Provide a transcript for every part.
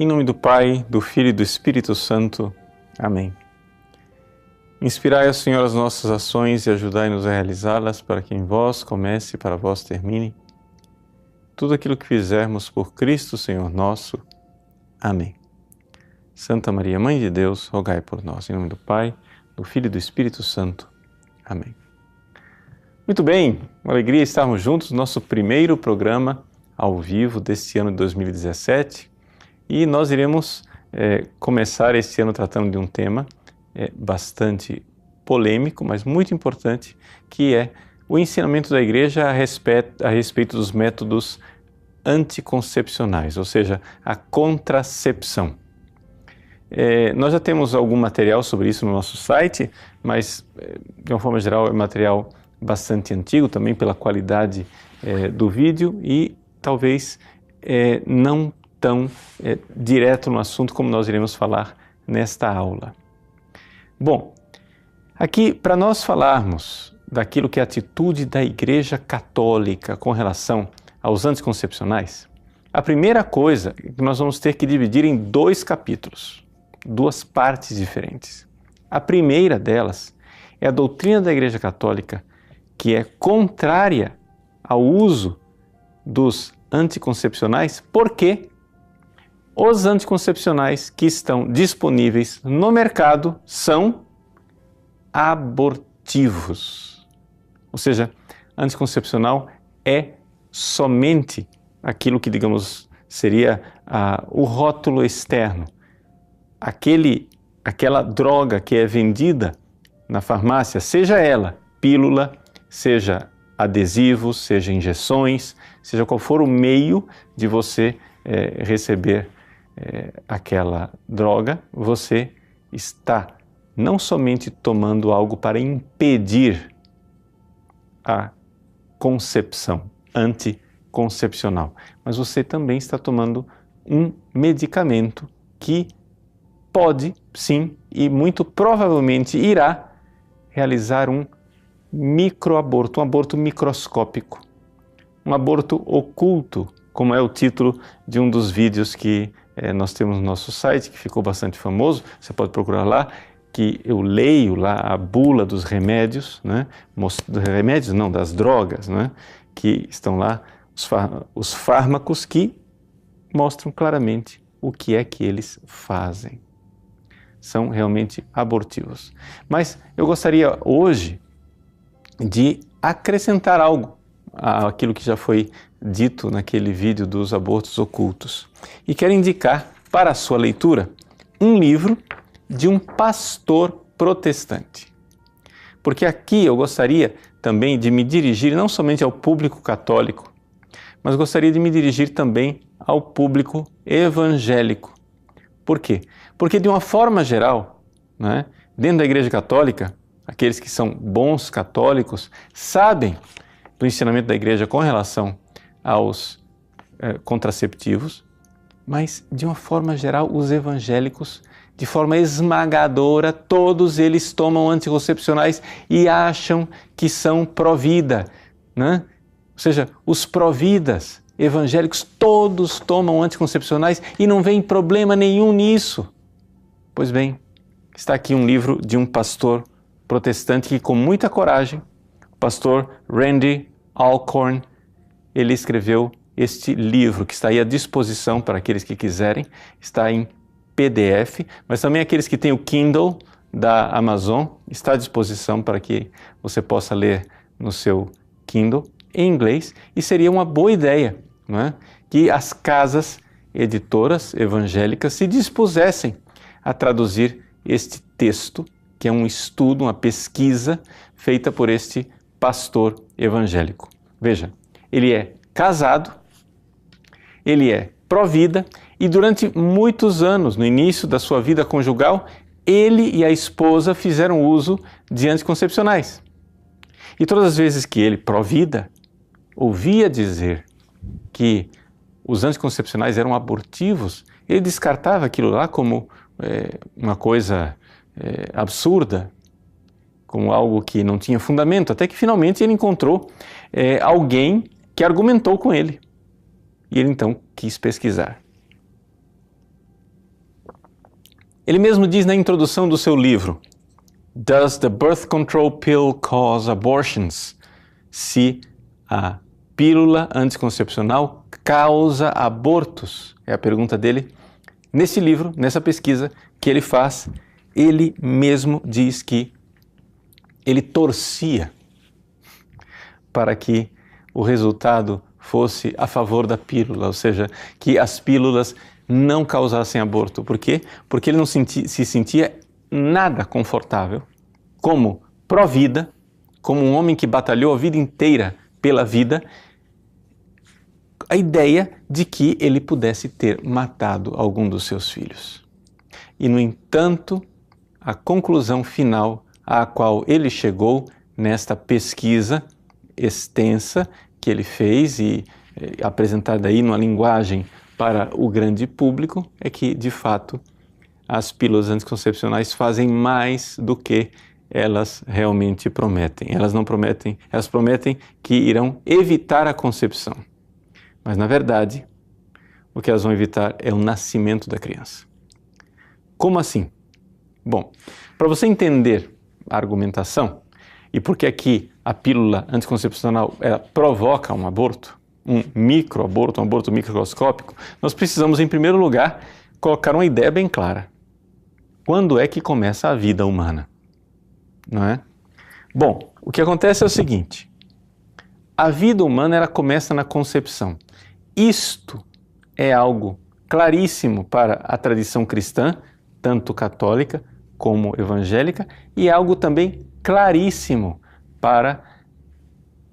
Em nome do Pai, do Filho e do Espírito Santo. Amém. Inspirai, ó Senhor, as nossas ações e ajudai-nos a realizá-las, para que em vós comece e para vós termine. Tudo aquilo que fizermos por Cristo, Senhor nosso. Amém. Santa Maria, Mãe de Deus, rogai por nós. Em nome do Pai, do Filho e do Espírito Santo. Amém. Muito bem, uma alegria estarmos juntos no nosso primeiro programa ao vivo deste ano de 2017. E nós iremos começar este ano tratando de um tema bastante polêmico, mas muito importante, que é o ensinamento da Igreja a respeito dos métodos anticoncepcionais, ou seja, a contracepção. Nós já temos algum material sobre isso no nosso site, mas de uma forma geral é material bastante antigo, também pela qualidade do vídeo e talvez não tão direto no assunto como nós iremos falar nesta aula. Bom, aqui para nós falarmos daquilo que é a atitude da Igreja Católica com relação aos anticoncepcionais, a primeira coisa é que nós vamos ter que dividir em dois capítulos, duas partes diferentes. A primeira delas é a doutrina da Igreja Católica, que é contrária ao uso dos anticoncepcionais, porque os anticoncepcionais que estão disponíveis no mercado são abortivos. Ou seja, anticoncepcional é somente aquilo que, digamos, seria o rótulo externo. Aquela droga que é vendida na farmácia, seja ela pílula, seja adesivos, seja injeções, seja qual for o meio de você receber aquela droga, você está não somente tomando algo para impedir a concepção anticoncepcional, mas você também está tomando um medicamento que pode, sim, e muito provavelmente irá realizar um microaborto, um aborto microscópico, um aborto oculto, como é o título de um dos vídeos que nós temos no nosso site, que ficou bastante famoso, você pode procurar lá, que eu leio lá a bula dos remédios, né? Dos remédios não, das drogas, né? Que estão lá, os fármacos que mostram claramente o que é que eles fazem. São realmente abortivos. Mas eu gostaria hoje de acrescentar algo àquilo que já foi dito naquele vídeo dos abortos ocultos. E quero indicar para a sua leitura um livro de um pastor protestante. Porque aqui eu gostaria também de me dirigir não somente ao público católico, mas gostaria de me dirigir também ao público evangélico. Por quê? Porque de uma forma geral, né, dentro da Igreja Católica, aqueles que são bons católicos sabem do ensinamento da Igreja com relação aos contraceptivos, mas de uma forma geral os evangélicos, de forma esmagadora, todos eles tomam anticoncepcionais e acham que são pró-vida, né? Ou seja, os pró-vidas evangélicos todos tomam anticoncepcionais e não vem problema nenhum nisso. Pois bem, está aqui um livro de um pastor protestante que, com muita coragem, o pastor Randy Alcorn, ele escreveu este livro que está aí à disposição para aqueles que quiserem, está em PDF, mas também aqueles que têm o Kindle da Amazon, está à disposição para que você possa ler no seu Kindle em inglês, e seria uma boa ideia, não é? Que as casas editoras evangélicas se dispusessem a traduzir este texto, que é um estudo, uma pesquisa feita por este pastor evangélico. Veja, ele é casado, ele é pró-vida e durante muitos anos, no início da sua vida conjugal, ele e a esposa fizeram uso de anticoncepcionais. E todas as vezes que ele, pró-vida, ouvia dizer que os anticoncepcionais eram abortivos, ele descartava aquilo lá como uma coisa absurda, como algo que não tinha fundamento, até que finalmente ele encontrou alguém que argumentou com ele. E ele então quis pesquisar. Ele mesmo diz na introdução do seu livro, Does the birth control pill cause abortions? Se a pílula anticoncepcional causa abortos? É a pergunta dele. Nesse livro, nessa pesquisa que ele faz, ele mesmo diz que ele torcia para que o resultado fosse a favor da pílula, ou seja, que as pílulas não causassem aborto. Por quê? Porque ele não se sentia nada confortável como pró-vida, como um homem que batalhou a vida inteira pela vida, a ideia de que ele pudesse ter matado algum dos seus filhos. E, no entanto, a conclusão final à qual ele chegou nesta pesquisa extensa que ele fez e apresentada aí numa linguagem para o grande público é que, de fato, as pílulas anticoncepcionais fazem mais do que elas realmente prometem. Elas não prometem, elas prometem que irão evitar a concepção. Mas, na verdade, o que elas vão evitar é o nascimento da criança. Como assim? Bom, para você entender a argumentação e por que aqui a pílula anticoncepcional ela provoca um aborto, um microaborto, um aborto microscópico, nós precisamos, em primeiro lugar, colocar uma ideia bem clara. Quando é que começa a vida humana? Não é? Bom, o que acontece é o seguinte, a vida humana ela começa na concepção. Isto é algo claríssimo para a tradição cristã, tanto católica como evangélica, e é algo também claríssimo para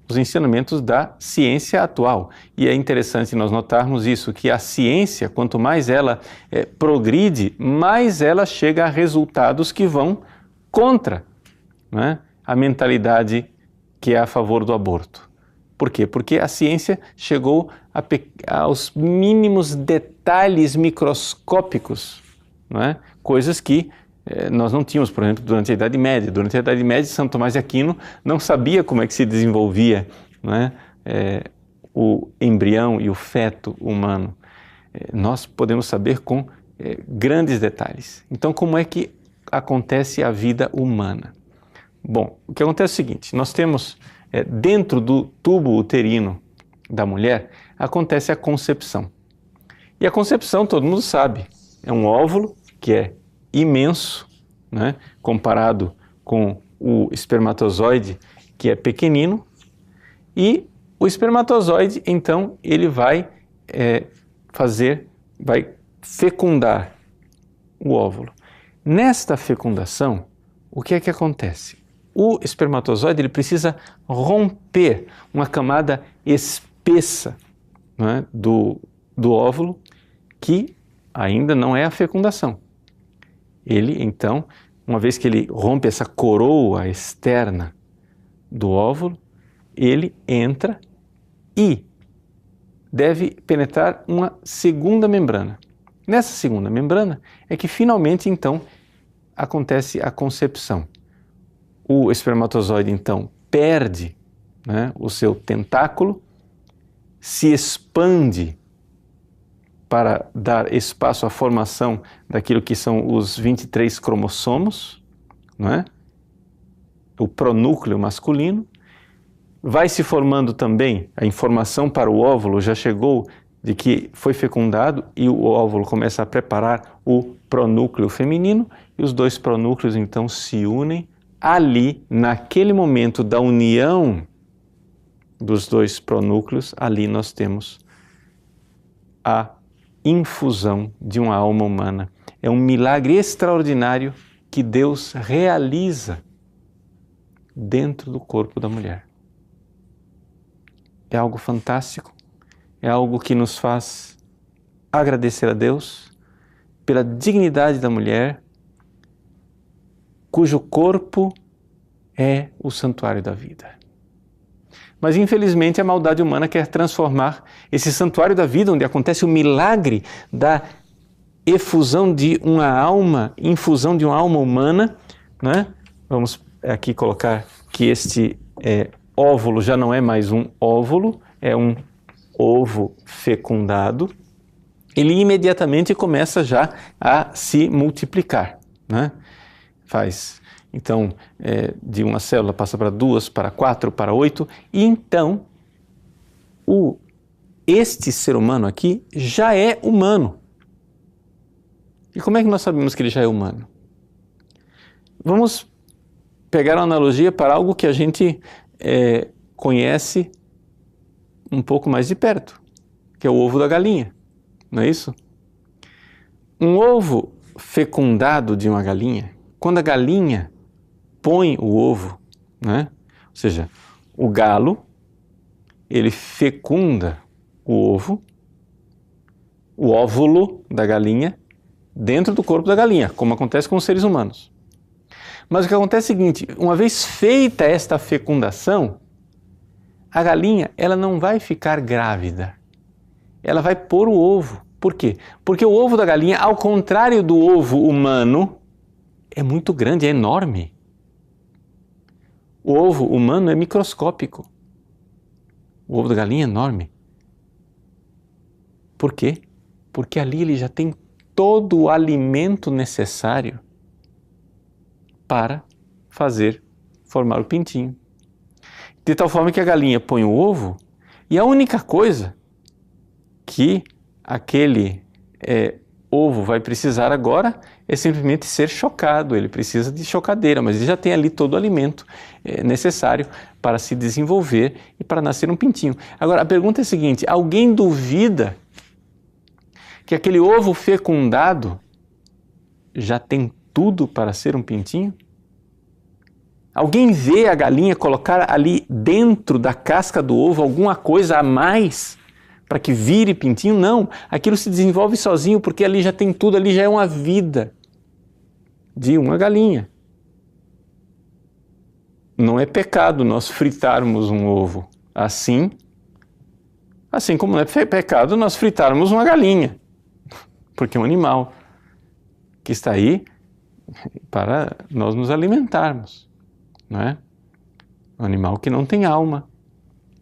os ensinamentos da ciência atual. E é interessante nós notarmos isso, que a ciência, quanto mais ela progride, mais ela chega a resultados que vão contra, não é, a mentalidade que é a favor do aborto. Por quê? Porque a ciência chegou aos mínimos detalhes microscópicos, não é? Coisas que nós não tínhamos, por exemplo, durante a Idade Média. Durante a Idade Média, São Tomás de Aquino não sabia como é que se desenvolvia, não é? O embrião e o feto humano. Nós podemos saber com grandes detalhes. Então, como é que acontece a vida humana? Bom, o que acontece é o seguinte, nós temos dentro do tubo uterino da mulher, acontece a concepção. E a concepção, todo mundo sabe, é um óvulo que é imenso, né, comparado com o espermatozoide, que é pequenino, e o espermatozoide, então, ele vai fecundar o óvulo. Nesta fecundação, o que é que acontece? O espermatozoide ele precisa romper uma camada espessa, né, do óvulo, que ainda não é a fecundação. Ele, então, uma vez que ele rompe essa coroa externa do óvulo, ele entra e deve penetrar uma segunda membrana. Nessa segunda membrana é que finalmente, então, acontece a concepção. O espermatozoide, então, perde, né, o seu tentáculo, se expande para dar espaço à formação daquilo que são os 23 cromossomos, não é? O pronúcleo masculino. Vai se formando também, a informação para o óvulo já chegou de que foi fecundado e o óvulo começa a preparar o pronúcleo feminino e os dois pronúcleos então se unem. Ali, naquele momento da união dos dois pronúcleos, ali nós temos a infusão de uma alma humana. É um milagre extraordinário que Deus realiza dentro do corpo da mulher. É algo fantástico, é algo que nos faz agradecer a Deus pela dignidade da mulher, cujo corpo é o santuário da vida. Mas, infelizmente, a maldade humana quer transformar esse santuário da vida, onde acontece o milagre da efusão de uma alma, infusão de uma alma humana, né? Vamos aqui colocar que este óvulo já não é mais um óvulo, é um ovo fecundado. ele imediatamente começa já a se multiplicar, né? Então, de uma célula passa para 2, para 4, para 8, e então este ser humano aqui já é humano. E como é que nós sabemos que ele já é humano? Vamos pegar uma analogia para algo que a gente conhece um pouco mais de perto, que é o ovo da galinha, não é isso? Um ovo fecundado de uma galinha, quando a galinha põe o ovo, né? Ou seja, o galo, ele fecunda o ovo, o óvulo da galinha, dentro do corpo da galinha, como acontece com os seres humanos. Mas o que acontece é o seguinte, uma vez feita esta fecundação, a galinha, ela não vai ficar grávida, ela vai pôr o ovo. Por quê? Porque o ovo da galinha, ao contrário do ovo humano, é muito grande, é enorme. O ovo humano é microscópico. O ovo da galinha é enorme. Por quê? Porque ali ele já tem todo o alimento necessário para formar o pintinho. De tal forma que a galinha põe o ovo e a única coisa que aquele ovo vai precisar agora é simplesmente ser chocado. Ele precisa de chocadeira, mas ele já tem ali todo o alimento necessário para se desenvolver e para nascer um pintinho. Agora, a pergunta é a seguinte, alguém duvida que aquele ovo fecundado já tem tudo para ser um pintinho? Alguém vê a galinha colocar ali dentro da casca do ovo alguma coisa a mais para que vire pintinho? Não, aquilo se desenvolve sozinho porque ali já tem tudo, ali já é uma vida de uma galinha. Não é pecado nós fritarmos um ovo assim como não é pecado nós fritarmos uma galinha, porque é um animal que está aí para nós nos alimentarmos, não é? Um animal que não tem alma,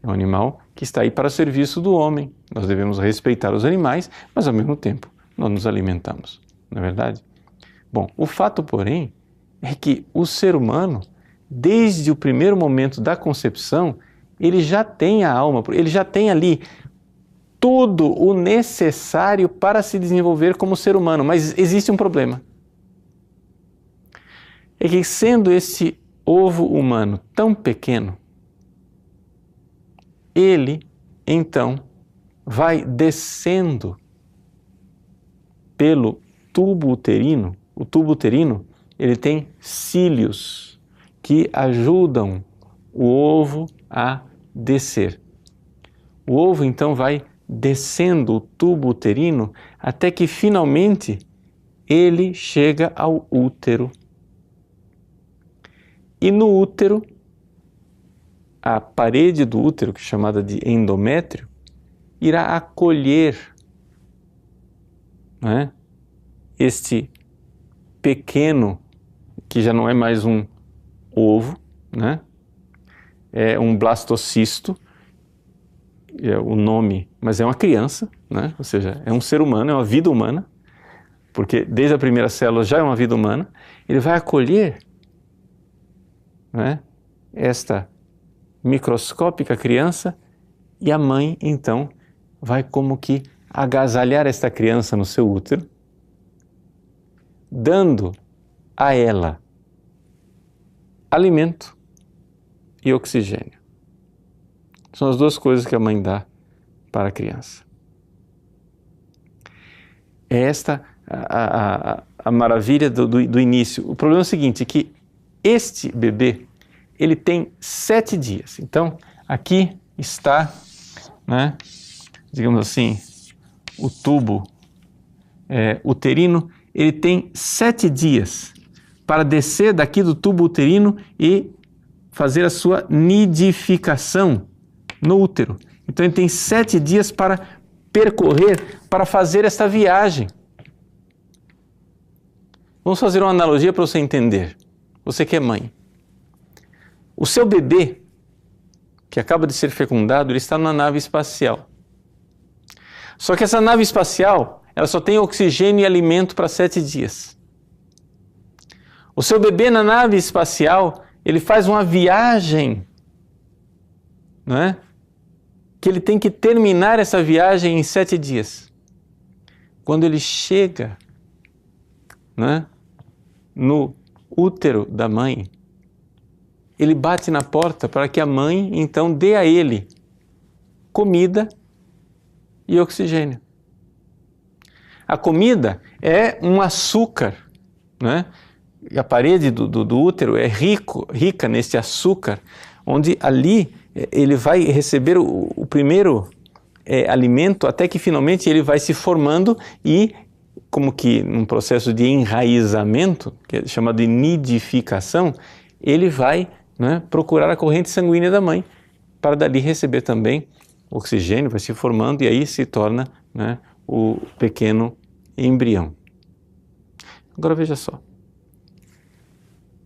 é um animal que está aí para serviço do homem. Nós devemos respeitar os animais, mas ao mesmo tempo nós nos alimentamos, não é verdade? Bom, o fato, porém, é que o ser humano, desde o primeiro momento da concepção, ele já tem a alma, ele já tem ali tudo o necessário para se desenvolver como ser humano, mas existe um problema. É que sendo esse ovo humano tão pequeno, ele, então, vai descendo pelo tubo uterino. O tubo uterino, ele tem cílios que ajudam o ovo a descer. O ovo, então, vai descendo o tubo uterino até que, finalmente, ele chega ao útero. E no útero, a parede do útero, que é chamada de endométrio, irá acolher, né, este pequeno, que já não é mais um ovo, né, é um blastocisto, é o nome, mas é uma criança, né, ou seja, é um ser humano, é uma vida humana, porque desde a primeira célula já é uma vida humana. Ele vai acolher, né, esta microscópica criança, e a mãe, então, vai como que agasalhar esta criança no seu útero, dando a ela alimento e oxigênio. São as duas coisas que a mãe dá para a criança. É esta a maravilha do início. O problema é o seguinte, que este bebê, ele tem 7 dias. Então, aqui está, né, digamos assim, o tubo uterino. Ele tem 7 dias para descer daqui do tubo uterino e fazer a sua nidificação no útero. Então, ele tem 7 dias para percorrer, para fazer esta viagem. Vamos fazer uma analogia para você entender. Você que é mãe. O seu bebê, que acaba de ser fecundado, ele está numa nave espacial. Só que essa nave espacial, ela só tem oxigênio e alimento para 7 dias. O seu bebê na nave espacial, ele faz uma viagem, não é? Que ele tem que terminar essa viagem em 7 dias. Quando ele chega, não é, no útero da mãe, ele bate na porta para que a mãe então dê a ele comida e oxigênio. A comida é um açúcar, né? A parede do útero é rica nesse açúcar, onde ali ele vai receber o primeiro alimento até que finalmente ele vai se formando e, como que num processo de enraizamento, que é chamado de nidificação, ele vai, né, procurar a corrente sanguínea da mãe para dali receber também oxigênio, vai se formando e aí se torna, né, o pequeno embrião. Agora veja só.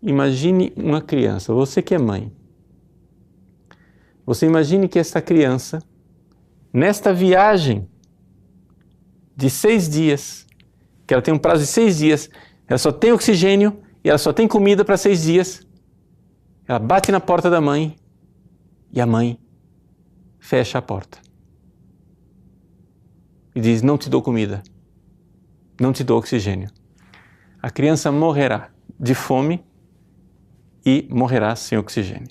Imagine uma criança, você que é mãe. Você imagine que esta criança, nesta viagem de 6 dias, que ela tem um prazo de 6 dias, ela só tem oxigênio e ela só tem comida para 6 dias. Ela bate na porta da mãe e a mãe fecha a porta. E diz, não te dou comida, não te dou oxigênio. A criança morrerá de fome e morrerá sem oxigênio.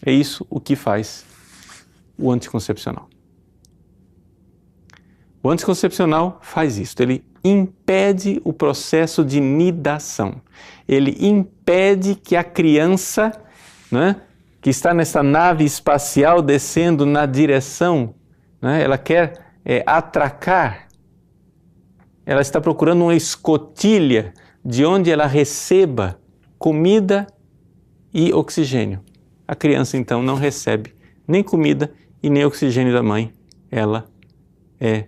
É isso o que faz o anticoncepcional. O anticoncepcional faz isso, ele impede o processo de nidação. Ele impede que a criança, né, que está nessa nave espacial descendo na direção, né, ela quer atracar, ela está procurando uma escotilha de onde ela receba comida e oxigênio. A criança então não recebe nem comida e nem oxigênio da mãe. Ela é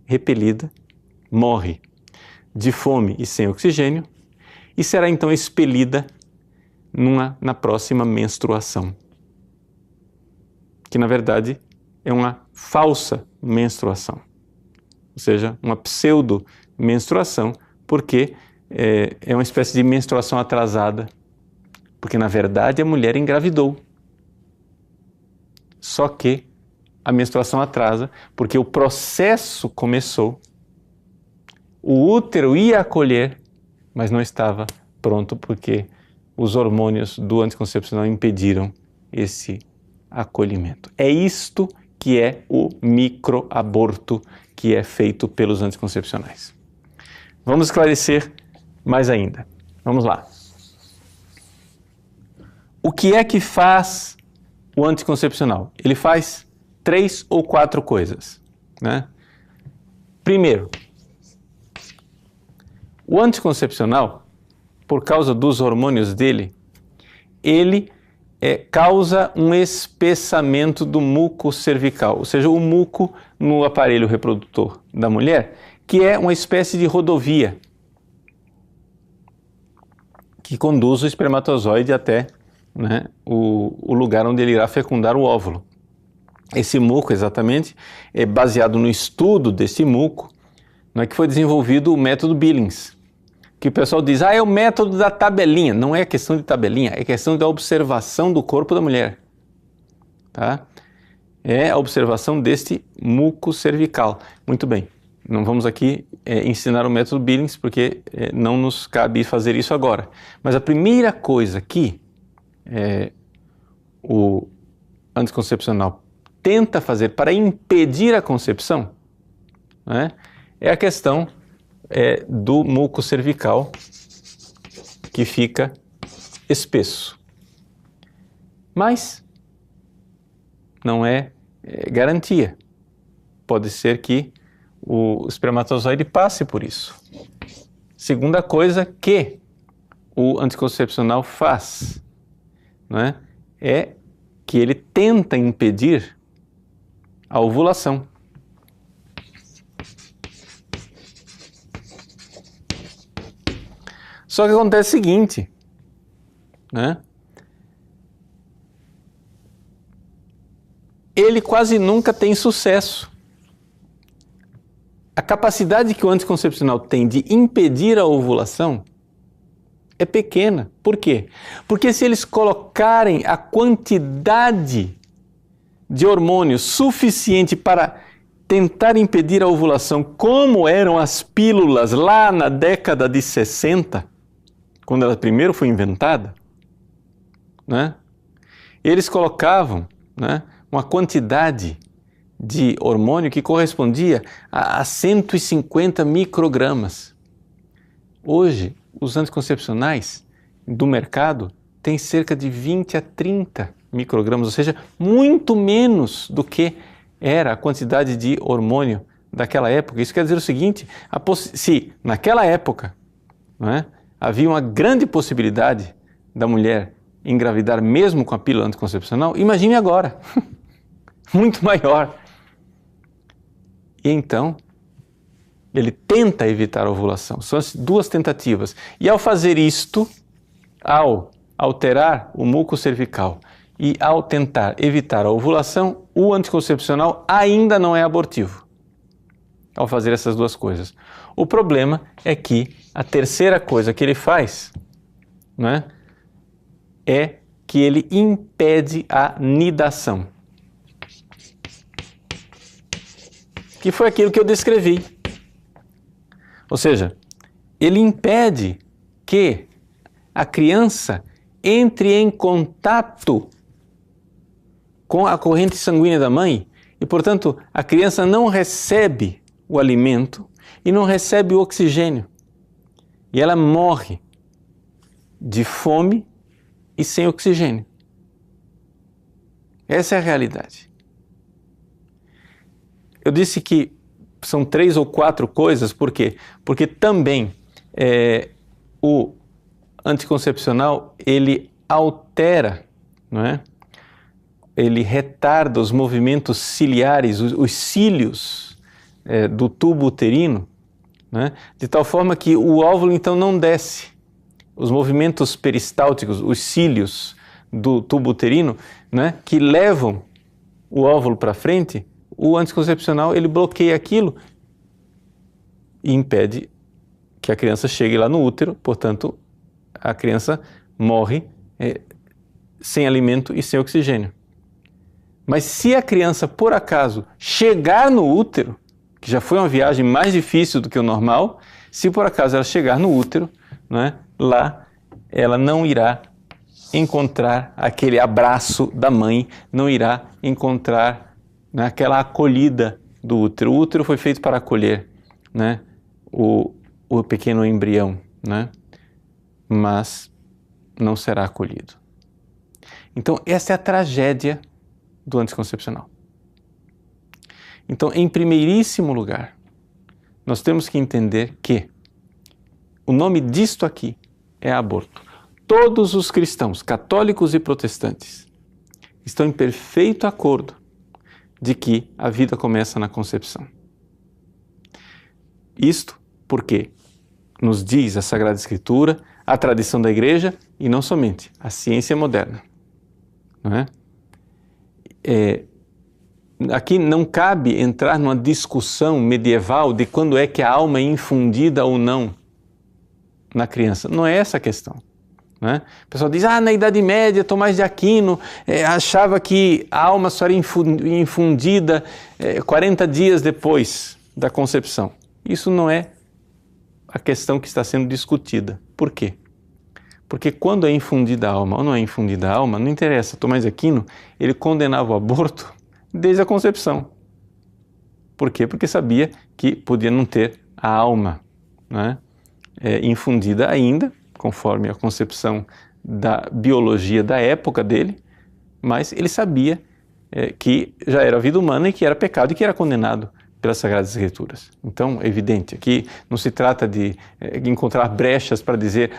repelida, morre de fome e sem oxigênio e será então expelida na próxima menstruação, que na verdade é uma falsa menstruação, ou seja, uma pseudo-menstruação, porque é uma espécie de menstruação atrasada, porque na verdade a mulher engravidou. Só que a menstruação atrasa, porque o processo começou, o útero ia acolher, mas não estava pronto porque os hormônios do anticoncepcional impediram esse acolhimento. É isto que é o microaborto que é feito pelos anticoncepcionais. Vamos esclarecer mais ainda. Vamos lá. O que é que faz o anticoncepcional? Ele faz 3 ou 4 coisas, né? Primeiro, o anticoncepcional, por causa dos hormônios dele, ele causa um espessamento do muco cervical, ou seja, o muco no aparelho reprodutor da mulher, que é uma espécie de rodovia que conduz o espermatozoide até, né, o lugar onde ele irá fecundar o óvulo. Esse muco, exatamente, é baseado no estudo desse muco, né, que foi desenvolvido o método Billings, que o pessoal diz, é o método da tabelinha. Não é questão de tabelinha, é questão da observação do corpo da mulher. Tá? É a observação deste muco cervical. Muito bem, não vamos aqui ensinar o método Billings, porque não nos cabe fazer isso agora. Mas a primeira coisa que o anticoncepcional tenta fazer para impedir a concepção, né, é a questão do muco cervical, que fica espesso. Mas não é garantia. Pode ser que o espermatozoide passe por isso. Segunda coisa que o anticoncepcional faz, né, é que ele tenta impedir a ovulação. Só que acontece o seguinte, né? Ele quase nunca tem sucesso. a capacidade que o anticoncepcional tem de impedir a ovulação é pequena. Por quê? Porque se eles colocarem a quantidade de hormônio suficiente para tentar impedir a ovulação, como eram as pílulas lá na década de 60, quando ela primeiro foi inventada, né? Eles colocavam, né, uma quantidade de hormônio que correspondia a 150 microgramas. Hoje, os anticoncepcionais do mercado têm cerca de 20 a 30 microgramas, ou seja, muito menos do que era a quantidade de hormônio daquela época. Isso quer dizer o seguinte, se naquela época, não é, havia uma grande possibilidade da mulher engravidar mesmo com a pílula anticoncepcional, imagine agora, muito maior. E então, ele tenta evitar a ovulação. São as duas tentativas. E ao fazer isto, ao alterar o muco cervical e ao tentar evitar a ovulação, o anticoncepcional ainda não é abortivo. Ao fazer essas duas coisas. O problema é que a terceira coisa que ele faz, né, é que ele impede a nidação. Que foi aquilo que eu descrevi. Ou seja, ele impede que a criança entre em contato com a corrente sanguínea da mãe e, portanto, a criança não recebe o alimento e não recebe o oxigênio. E ela morre de fome e sem oxigênio. Essa é a realidade. Eu disse que são 3 ou 4 coisas, por quê? Porque também o anticoncepcional, ele altera, não é? Ele retarda os movimentos ciliares, os cílios do tubo uterino, né? De tal forma que o óvulo então não desce. Os movimentos peristálticos, os cílios do tubo uterino, né, que levam o óvulo para frente, o anticoncepcional ele bloqueia aquilo e impede que a criança chegue lá no útero, portanto, a criança morre sem alimento e sem oxigênio. Mas se a criança, por acaso, chegar no útero, que já foi uma viagem mais difícil do que o normal, se por acaso ela chegar no útero, né, lá ela não irá encontrar aquele abraço da mãe, não irá encontrar, né, aquela acolhida do útero. O útero foi feito para acolher, né, o pequeno embrião, né, mas não será acolhido. Então, essa é a tragédia do anticoncepcional. Então, em primeiríssimo lugar, nós temos que entender que o nome disto aqui é aborto. Todos os cristãos, católicos e protestantes, estão em perfeito acordo de que a vida começa na concepção. Isto porque nos diz a Sagrada Escritura, a tradição da Igreja e não somente, a ciência moderna. Não é? Aqui não cabe entrar numa discussão medieval de quando é que a alma é infundida ou não na criança. Não é essa a questão. Né? O pessoal diz, na Idade Média, Tomás de Aquino achava que a alma só era infundida 40 dias depois da concepção. Isso não é a questão que está sendo discutida. Por quê? Porque quando é infundida a alma ou não é infundida a alma, não interessa. Tomás de Aquino, ele condenava o aborto desde a concepção. Por quê? Porque sabia que podia não ter a alma, né, infundida ainda, conforme a concepção da biologia da época dele, mas ele sabia que já era vida humana e que era pecado e que era condenado pelas Sagradas Escrituras. Então, é evidente, aqui não se trata de encontrar brechas para dizer,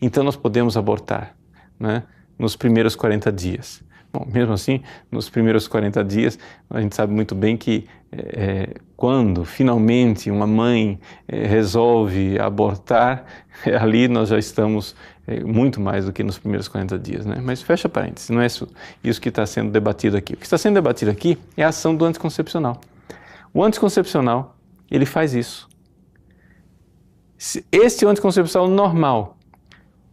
então nós podemos abortar, né, nos primeiros 40 dias. Bom, mesmo assim, nos primeiros 40 dias, a gente sabe muito bem que quando finalmente uma mãe resolve abortar, ali nós já estamos muito mais do que nos primeiros 40 dias, né? Mas fecha parênteses, não é isso que está sendo debatido aqui. O que está sendo debatido aqui é a ação do anticoncepcional. O anticoncepcional, ele faz isso. Este é o anticoncepcional normal.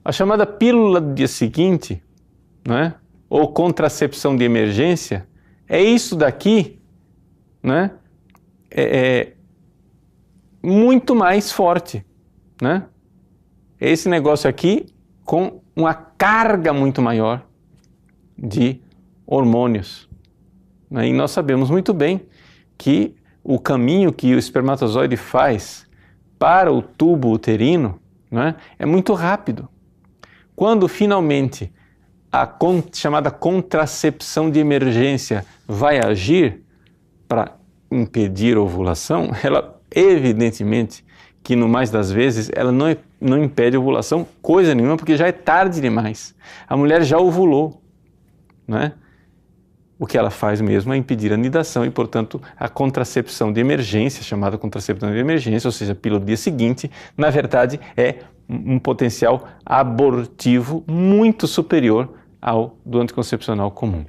A chamada pílula do dia seguinte, né, ou contracepção de emergência, é isso daqui, né, é muito mais forte, né? É esse negócio aqui com uma carga muito maior de hormônios, né? E nós sabemos muito bem que o caminho que o espermatozoide faz para o tubo uterino, né, é muito rápido. Quando finalmente a chamada contracepção de emergência vai agir para impedir a ovulação, ela evidentemente que no mais das vezes ela não impede a ovulação coisa nenhuma, porque já é tarde demais. A mulher já ovulou, né? O que ela faz mesmo é impedir a anidação e, portanto, a contracepção de emergência, chamada contracepção de emergência, ou seja, a pílula do dia seguinte, na verdade é um potencial abortivo muito superior ao do anticoncepcional comum.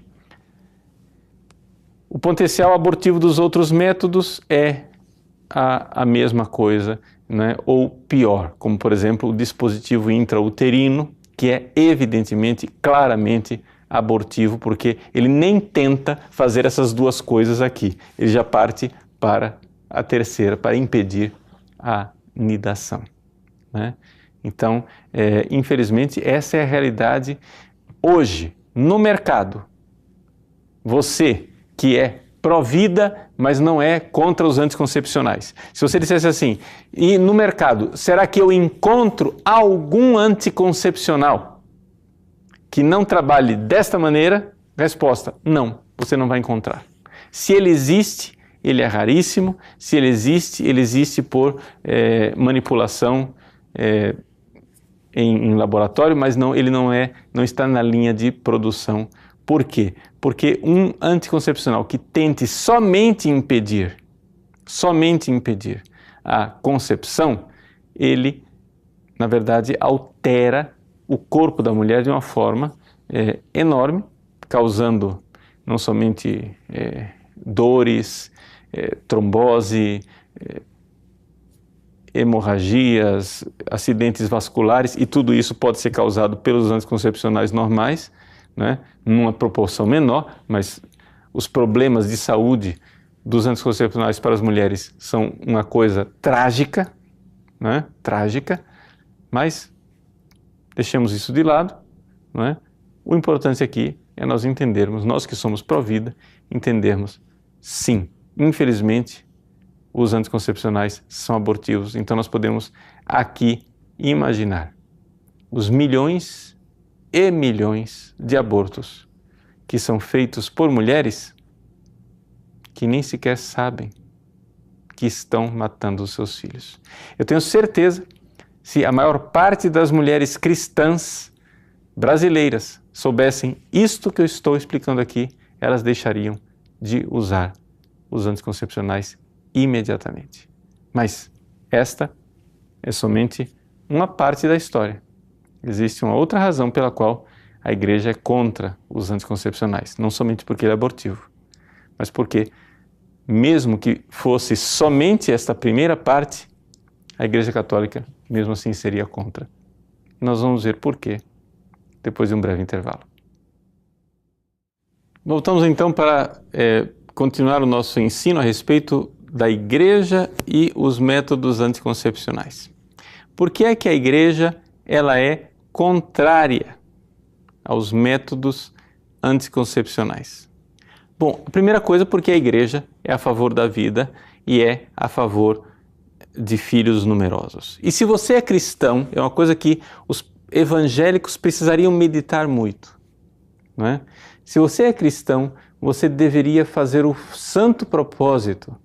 O potencial abortivo dos outros métodos é a mesma coisa, né? Ou pior, como por exemplo o dispositivo intrauterino, que é evidentemente, claramente abortivo, porque ele nem tenta fazer essas duas coisas aqui, ele já parte para a terceira, para impedir a nidação, né? Então, infelizmente, essa é a realidade hoje no mercado. Você que é pró-vida, mas não é contra os anticoncepcionais. Se você dissesse assim, e no mercado, será que eu encontro algum anticoncepcional que não trabalhe desta maneira? Resposta, não, você não vai encontrar. Se ele existe, ele é raríssimo. Se ele existe por manipulação em laboratório, mas ele não está na linha de produção. Por quê? Porque um anticoncepcional que tente somente impedir a concepção, ele, na verdade, altera o corpo da mulher de uma forma enorme, causando não somente dores, trombose, hemorragias, acidentes vasculares, e tudo isso pode ser causado pelos anticoncepcionais normais, né, numa proporção menor, mas os problemas de saúde dos anticoncepcionais para as mulheres são uma coisa trágica, né, trágica, mas deixemos isso de lado, né? O importante aqui é nós entendermos, nós que somos pró-vida, entendermos, sim, infelizmente, os anticoncepcionais são abortivos, então nós podemos aqui imaginar os milhões e milhões de abortos que são feitos por mulheres que nem sequer sabem que estão matando os seus filhos. Eu tenho certeza, se a maior parte das mulheres cristãs brasileiras soubessem isto que eu estou explicando aqui, elas deixariam de usar os anticoncepcionais imediatamente. Mas esta é somente uma parte da história. Existe uma outra razão pela qual a igreja é contra os anticoncepcionais, não somente porque ele é abortivo, mas porque, mesmo que fosse somente esta primeira parte, a igreja católica, mesmo assim, seria contra. Nós vamos ver por quê, depois de um breve intervalo. Voltamos então para continuar o nosso ensino a respeito da igreja e os métodos anticoncepcionais. Por que é que a igreja ela é contrária aos métodos anticoncepcionais? Bom, a primeira coisa porque a igreja é a favor da vida e é a favor de filhos numerosos. E se você é cristão, é uma coisa que os evangélicos precisariam meditar muito, não é? Se você é cristão, você deveria fazer o santo propósito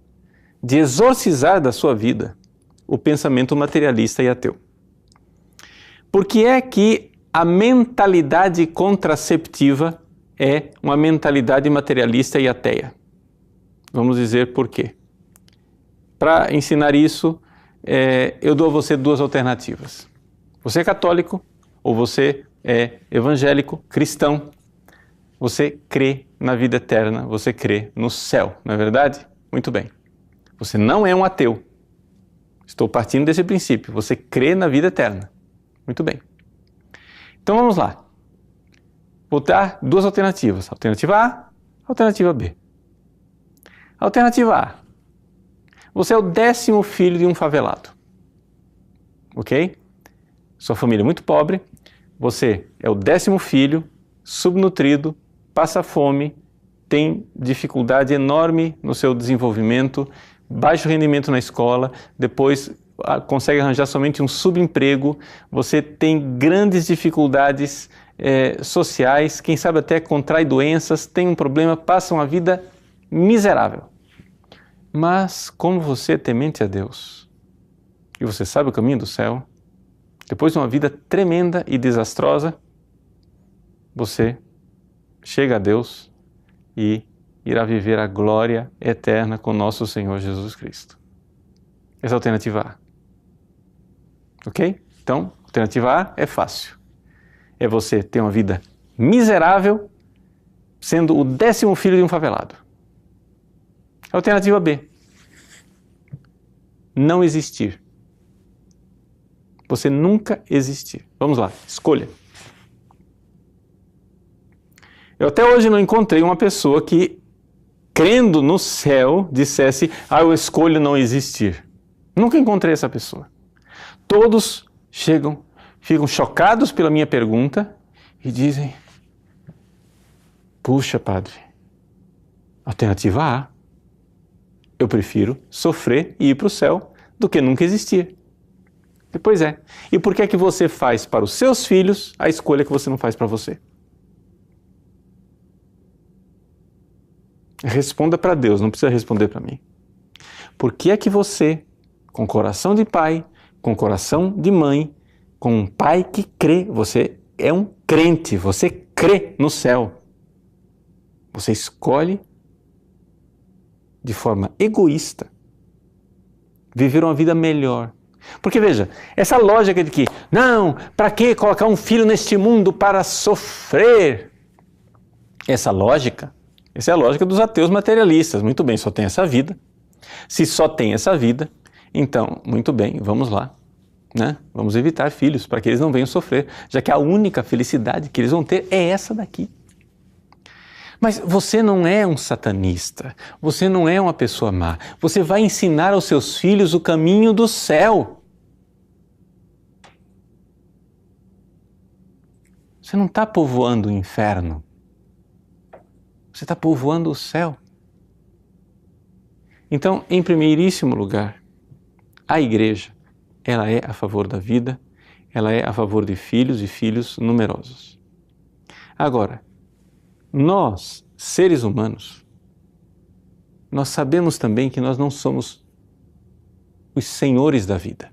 de exorcizar da sua vida o pensamento materialista e ateu. Por que é que a mentalidade contraceptiva é uma mentalidade materialista e ateia? Vamos dizer por quê. Para ensinar isso, eu dou a você duas alternativas. Você é católico ou você é evangélico, cristão. Você crê na vida eterna, você crê no céu, não é verdade? Muito bem. Você não é um ateu, Estou partindo desse princípio. Você crê na vida eterna. Muito bem. Então vamos lá. Vou dar duas alternativas. Alternativa A, alternativa B. Alternativa A. Você é o 10º filho de um favelado. Ok? Sua família é muito pobre. Você é o 10º filho, subnutrido, passa fome, tem dificuldade enorme no seu desenvolvimento, baixo rendimento na escola, depois consegue arranjar somente um subemprego, você tem grandes dificuldades sociais, quem sabe até contrai doenças, tem um problema, passa uma vida miserável. Mas como você é temente a Deus e você sabe o caminho do céu, depois de uma vida tremenda e desastrosa, você chega a Deus e irá viver a glória eterna com nosso Senhor Jesus Cristo. Essa é a alternativa A. Ok? Então, a alternativa A é fácil. É você ter uma vida miserável, sendo o 10º filho de um favelado. Alternativa B. Não existir. Você nunca existir. Vamos lá, escolha. Eu até hoje não encontrei uma pessoa que, crendo no céu, dissesse, eu escolho não existir. Nunca encontrei essa pessoa. Todos ficam chocados pela minha pergunta e dizem, puxa, padre, alternativa A. Eu prefiro sofrer e ir para o céu do que nunca existir. Pois é. E por que é que você faz para os seus filhos a escolha que você não faz para você? Responda para Deus, não precisa responder para mim. Por que é que você, com coração de pai, com coração de mãe, com um pai que crê, você é um crente, você crê no céu, você escolhe de forma egoísta viver uma vida melhor? Porque veja, essa lógica de que, não, para que colocar um filho neste mundo para sofrer? Essa é a lógica dos ateus materialistas. Muito bem, só tem essa vida. Se só tem essa vida, então, muito bem, vamos lá, né? Vamos evitar filhos para que eles não venham sofrer, já que a única felicidade que eles vão ter é essa daqui. Mas você não é um satanista, você não é uma pessoa má. Você vai ensinar aos seus filhos o caminho do céu. Você não está povoando o inferno. Você está povoando o céu. Então, em primeiríssimo lugar, a igreja, ela é a favor da vida, ela é a favor de filhos e filhos numerosos. Agora, nós, seres humanos, nós sabemos também que nós não somos os senhores da vida.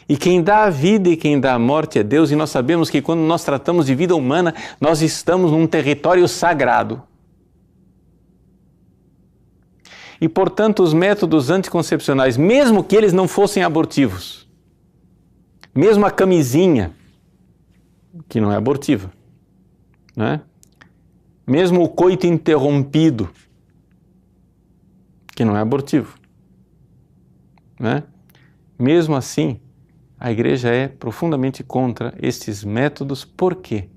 E quem dá a vida e quem dá a morte é Deus, e nós sabemos que quando nós tratamos de vida humana, nós estamos num território sagrado. E, portanto, os métodos anticoncepcionais, mesmo que eles não fossem abortivos, mesmo a camisinha, que não é abortiva, né? Mesmo o coito interrompido, que não é abortivo, né? Mesmo assim, a igreja é profundamente contra estes métodos. Por quê?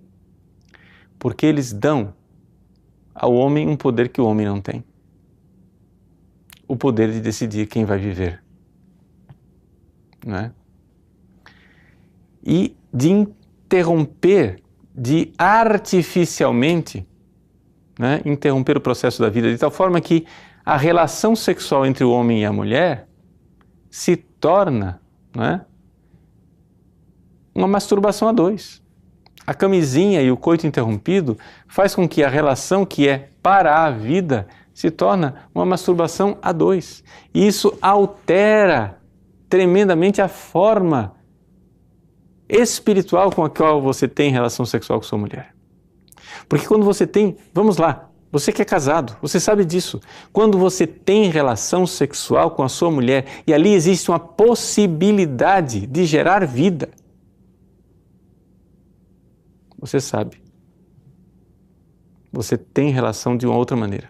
Porque eles dão ao homem um poder que o homem não tem. O poder de decidir quem vai viver, né? E de interromper, de artificialmente, né, interromper o processo da vida de tal forma que a relação sexual entre o homem e a mulher se torna, né, uma masturbação a dois. A camisinha e o coito interrompido faz com que a relação que é para a vida se torna uma masturbação a dois. E isso altera tremendamente a forma espiritual com a qual você tem relação sexual com sua mulher. Porque quando você tem, vamos lá, você que é casado, você sabe disso. Quando você tem relação sexual com a sua mulher e ali existe uma possibilidade de gerar vida, você sabe, você tem relação de uma outra maneira.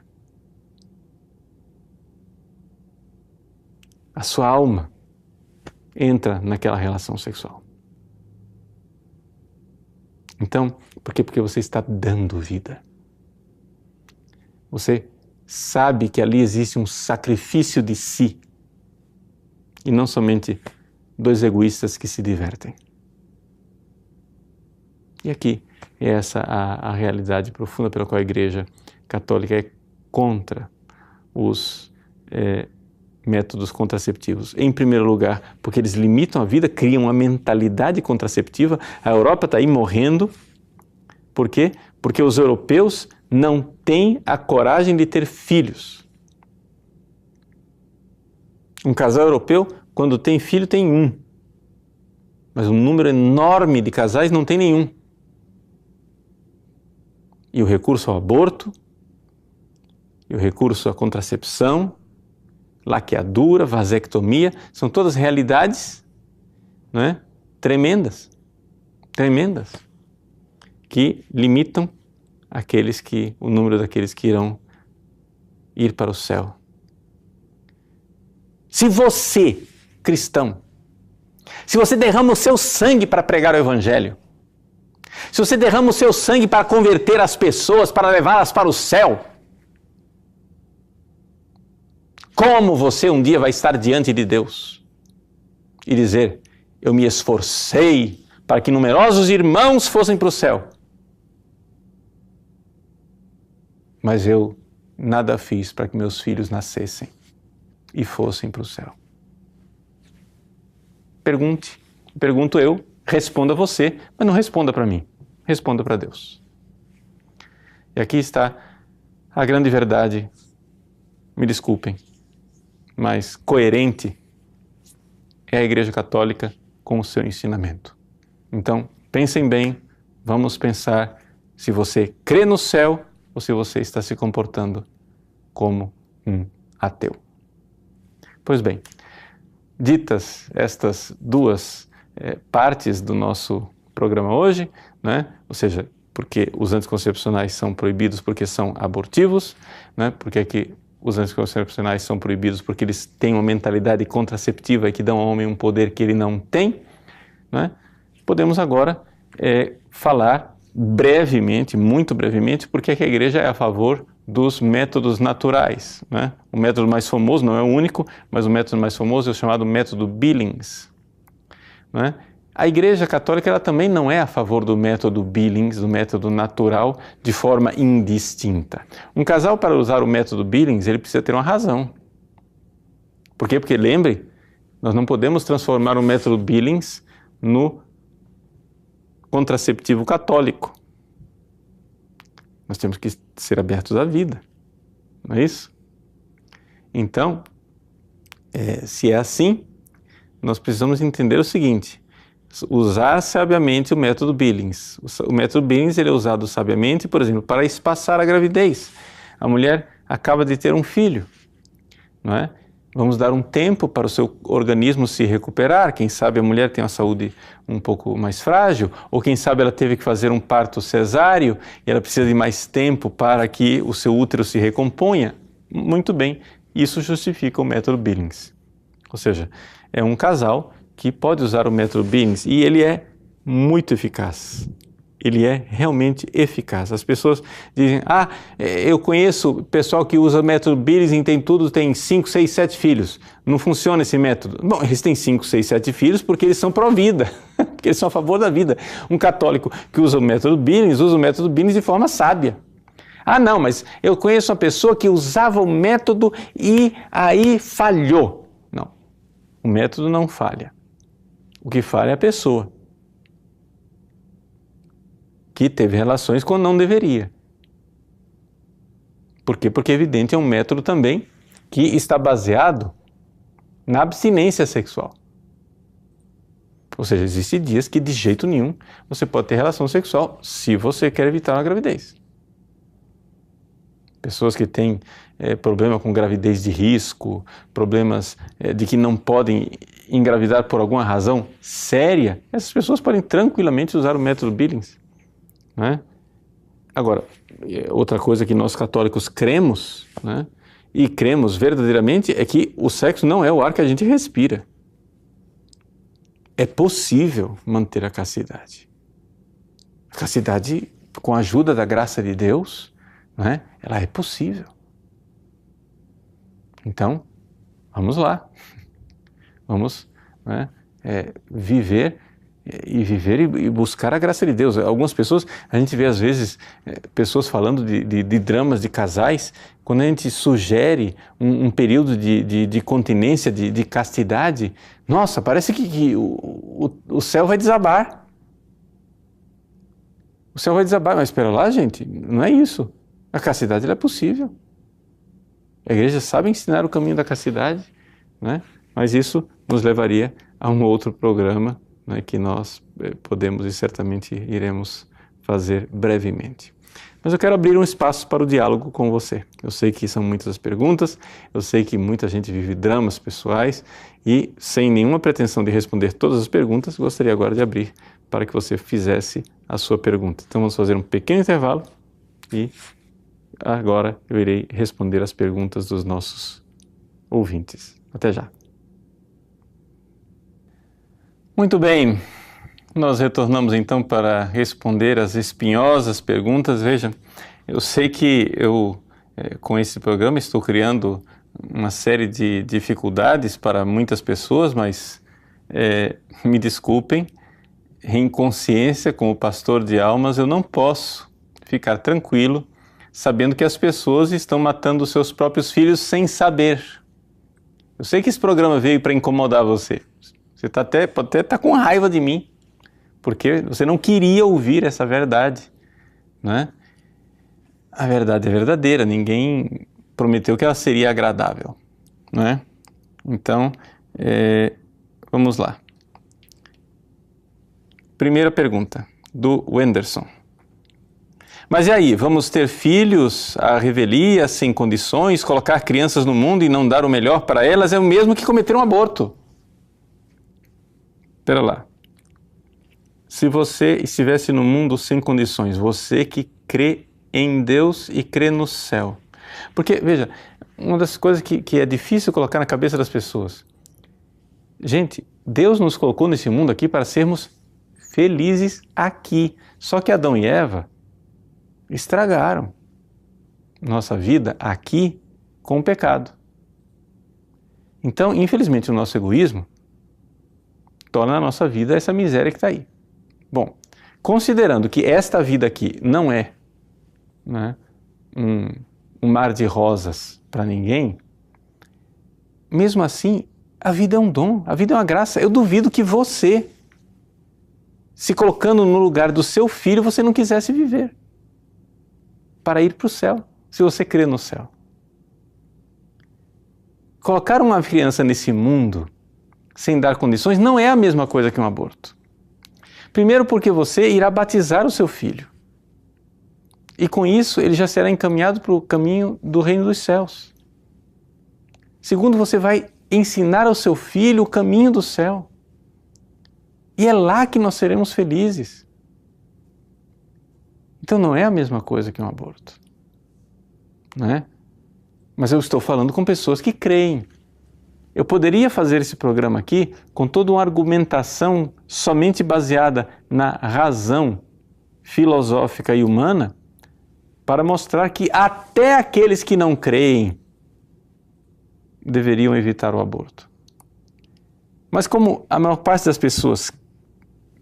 a sua alma entra naquela relação sexual. Então, por quê? Porque você está dando vida. Você sabe que ali existe um sacrifício de si e não somente dois egoístas que se divertem. E aqui é essa a realidade profunda pela qual a Igreja Católica é contra os métodos contraceptivos. Em primeiro lugar, porque eles limitam a vida, criam uma mentalidade contraceptiva. A Europa está aí morrendo. Por quê? Porque os europeus não têm a coragem de ter filhos. Um casal europeu, quando tem filho, tem um. Mas um número enorme de casais não tem nenhum. E o recurso ao aborto, e o recurso à contracepção, laqueadura, vasectomia, são todas realidades, não é? Tremendas, que limitam o número daqueles que irão ir para o céu. Se você, cristão, se você derrama o seu sangue para pregar o Evangelho, se você derrama o seu sangue para converter as pessoas, para levá-las para o céu, como você um dia vai estar diante de Deus e dizer: eu me esforcei para que numerosos irmãos fossem para o céu, mas eu nada fiz para que meus filhos nascessem e fossem para o céu. Pergunto eu, responda você, mas não responda para mim, responda para Deus. E aqui está a grande verdade, me desculpem, mas coerente é a Igreja Católica com o seu ensinamento. Então, pensem bem, vamos pensar se você crê no céu ou se você está se comportando como um ateu. Pois bem, ditas estas duas partes do nosso programa hoje, né? Ou seja, porque os anticoncepcionais são proibidos porque são abortivos, né? Porque aqui os anticoncepcionais são proibidos porque eles têm uma mentalidade contraceptiva e que dão ao homem um poder que ele não tem, né? Podemos agora falar brevemente, muito brevemente, porque a Igreja é a favor dos métodos naturais, né? O método mais famoso, não é o único, mas o método mais famoso é o chamado método Billings, né? A Igreja Católica ela também não é a favor do método Billings, do método natural, de forma indistinta. Um casal, para usar o método Billings, ele precisa ter uma razão. Por quê? Porque, lembre, nós não podemos transformar o método Billings no contraceptivo católico. Nós temos que ser abertos à vida, não é isso? Então, se é assim, nós precisamos entender o seguinte: usar sabiamente o método Billings. O método Billings ele é usado sabiamente, por exemplo, para espaçar a gravidez. A mulher acaba de ter um filho, não é? Vamos dar um tempo para o seu organismo se recuperar. Quem sabe a mulher tem uma saúde um pouco mais frágil, ou quem sabe ela teve que fazer um parto cesáreo e ela precisa de mais tempo para que o seu útero se recomponha. Muito bem, isso justifica o método Billings. Ou seja, é um casal que pode usar o método Billings e ele é muito eficaz. Ele é realmente eficaz. As pessoas dizem: eu conheço pessoal que usa o método Billings e tem 5, 6, 7 filhos. Não funciona esse método. Bom, eles têm 5, 6, 7 filhos porque eles são pró-vida, porque eles são a favor da vida. Um católico que usa o método Billings de forma sábia. Não, mas eu conheço uma pessoa que usava o método e aí falhou. Não, o método não falha. O que falha é a pessoa que teve relações quando não deveria. Por quê? Porque, evidente, é um método também que está baseado na abstinência sexual. Ou seja, existem dias que de jeito nenhum você pode ter relação sexual se você quer evitar uma gravidez. Pessoas que têm problema com gravidez de risco, problemas de que não podem engravidar por alguma razão séria, essas pessoas podem tranquilamente usar o método Billings. Né? Agora, outra coisa que nós católicos cremos, né, e cremos verdadeiramente é que o sexo não é o ar que a gente respira. É possível manter a castidade. A castidade, com a ajuda da graça de Deus, né, ela é possível. Então, vamos lá. Vamos, né, viver e buscar a graça de Deus. Algumas pessoas, a gente vê às vezes pessoas falando de dramas de casais, quando a gente sugere um período de continência, de castidade, nossa, parece que o céu vai desabar. O céu vai desabar, mas espera lá, gente, não é isso. A castidade ela é possível. A igreja sabe ensinar o caminho da castidade, né? Mas isso nos levaria a um outro programa, né, que nós podemos e certamente iremos fazer brevemente. Mas eu quero abrir um espaço para o diálogo com você. Eu sei que são muitas as perguntas, eu sei que muita gente vive dramas pessoais e, sem nenhuma pretensão de responder todas as perguntas, gostaria agora de abrir para que você fizesse a sua pergunta. Então vamos fazer um pequeno intervalo e agora eu irei responder as perguntas dos nossos ouvintes. Até já. Muito bem, nós retornamos então para responder as espinhosas perguntas. Veja, eu sei que com esse programa estou criando uma série de dificuldades para muitas pessoas, mas me desculpem, em consciência, como pastor de almas, eu não posso ficar tranquilo sabendo que as pessoas estão matando os seus próprios filhos sem saber. Eu sei que esse programa veio para incomodar você. Você pode até estar com raiva de mim, porque você não queria ouvir essa verdade, né? A verdade é verdadeira, ninguém prometeu que ela seria agradável, né? Então, vamos lá. Primeira pergunta, do Wenderson. Mas e aí, vamos ter filhos à revelia, sem condições, colocar crianças no mundo e não dar o melhor para elas? É o mesmo que cometer um aborto. Espera lá. Se você estivesse no mundo sem condições, você que crê em Deus e crê no céu. Porque, veja, uma das coisas que é difícil colocar na cabeça das pessoas. Gente, Deus nos colocou nesse mundo aqui para sermos felizes aqui. Só que Adão e Eva estragaram nossa vida aqui com o pecado. Então, infelizmente, o nosso egoísmo torna a nossa vida essa miséria que está aí. Bom, considerando que esta vida aqui não é, né, um mar de rosas para ninguém, mesmo assim, a vida é um dom, a vida é uma graça. Eu duvido que você, se colocando no lugar do seu filho, você não quisesse viver para ir para o céu, se você crê no céu. Colocar uma criança nesse mundo sem dar condições não é a mesma coisa que um aborto. Primeiro porque você irá batizar o seu filho. E com isso ele já será encaminhado para o caminho do reino dos céus. Segundo, você vai ensinar ao seu filho o caminho do céu. E é lá que nós seremos felizes. Então não é a mesma coisa que um aborto, né? Mas eu estou falando com pessoas que creem. Eu poderia fazer esse programa aqui com toda uma argumentação somente baseada na razão filosófica e humana para mostrar que até aqueles que não creem deveriam evitar o aborto. Mas como a maior parte das pessoas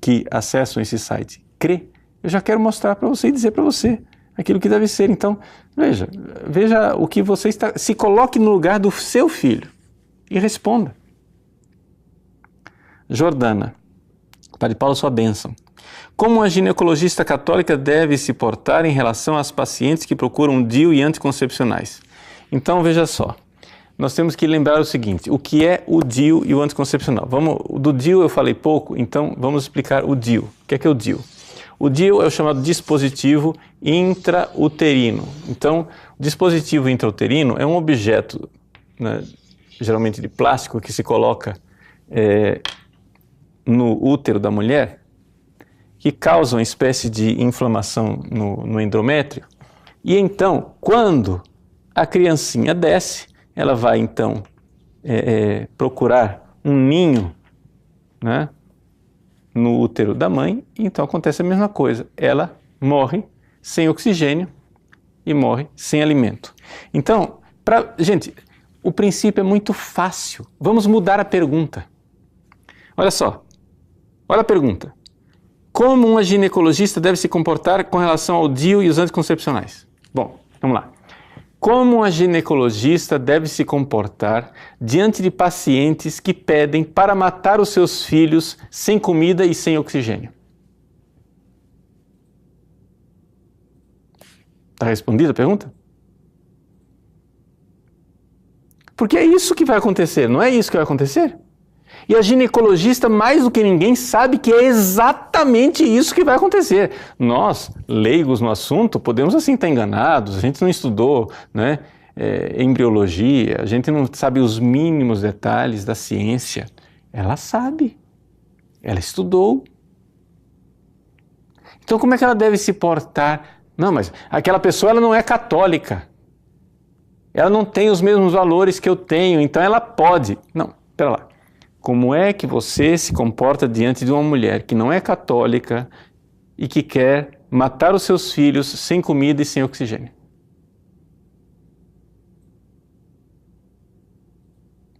que acessam esse site crê, eu já quero mostrar para você e dizer para você aquilo que deve ser. Então, veja o que você está... Se coloque no lugar do seu filho e responda. Jordana, Padre Paulo, sua bênção. Como a ginecologista católica deve se portar em relação às pacientes que procuram DIU e anticoncepcionais? Então, veja só. Nós temos que lembrar o seguinte, o que é o DIU e o anticoncepcional? Do DIU eu falei pouco, então vamos explicar o DIU. O que é o DIU? O DIU é o chamado dispositivo intrauterino. Então, o dispositivo intrauterino é um objeto, né, geralmente de plástico, que se coloca no útero da mulher, que causa uma espécie de inflamação no endométrio. E então, quando a criancinha desce, ela vai então procurar um ninho, né, no útero da mãe, e então acontece a mesma coisa. Ela morre sem oxigênio e morre sem alimento. Então, gente, o princípio é muito fácil. Vamos mudar a pergunta. Olha só, olha a pergunta. Como uma ginecologista deve se comportar com relação ao DIU e os anticoncepcionais? Bom, vamos lá. Como uma ginecologista deve se comportar diante de pacientes que pedem para matar os seus filhos sem comida e sem oxigênio? Está respondida a pergunta? Porque é isso que vai acontecer, não é isso que vai acontecer? E a ginecologista, mais do que ninguém, sabe que é exatamente isso que vai acontecer. Nós, leigos no assunto, podemos assim estar enganados, a gente não estudou, né, embriologia, a gente não sabe os mínimos detalhes da ciência. Ela sabe, ela estudou. Então como é que ela deve se portar? Não, mas aquela pessoa ela não é católica, ela não tem os mesmos valores que eu tenho, então ela pode. Não, espera lá. Como é que você se comporta diante de uma mulher que não é católica e que quer matar os seus filhos sem comida e sem oxigênio?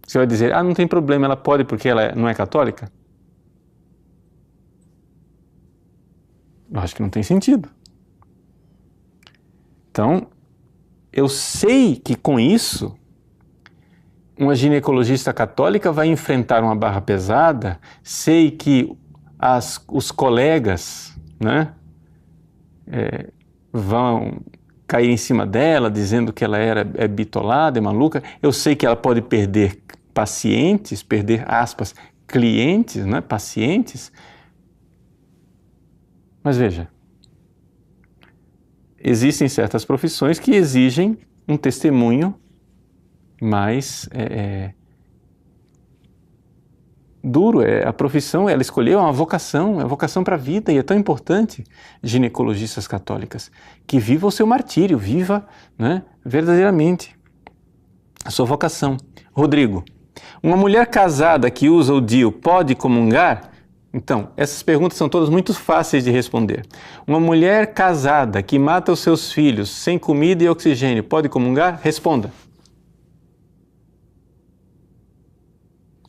Você vai dizer, não tem problema, ela pode porque ela não é católica? Eu acho que não tem sentido. Então, eu sei que com isso, uma ginecologista católica vai enfrentar uma barra pesada, sei que os colegas, né, vão cair em cima dela, dizendo que ela é bitolada, é maluca. Eu sei que ela pode perder pacientes, perder, aspas, clientes, né, pacientes. Mas veja, existem certas profissões que exigem um testemunho mais duro. A profissão, ela escolheu uma vocação, é uma vocação para a vida, e é tão importante, ginecologistas católicas, que viva o seu martírio, viva, né, verdadeiramente a sua vocação. Rodrigo, uma mulher casada que usa o DIU pode comungar? Então, essas perguntas são todas muito fáceis de responder. Uma mulher casada que mata os seus filhos sem comida e oxigênio pode comungar? Responda.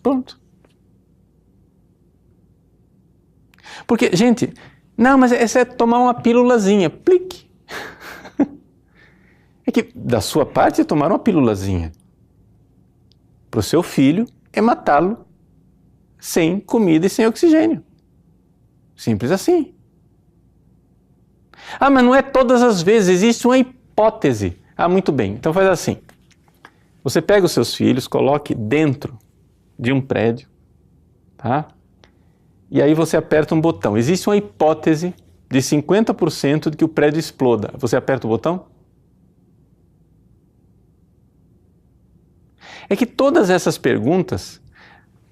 Pronto. Porque, gente, não, mas essa é tomar uma pílulazinha. Plique. É que da sua parte é tomar uma pílulazinha. Para o seu filho é matá-lo sem comida e sem oxigênio. Simples assim. Mas não é todas as vezes, existe uma hipótese. Muito bem, então faz assim. Você pega os seus filhos, coloque dentro de um prédio, tá? E aí você aperta um botão. Existe uma hipótese de 50% de que o prédio exploda. Você aperta o botão? É que todas essas perguntas,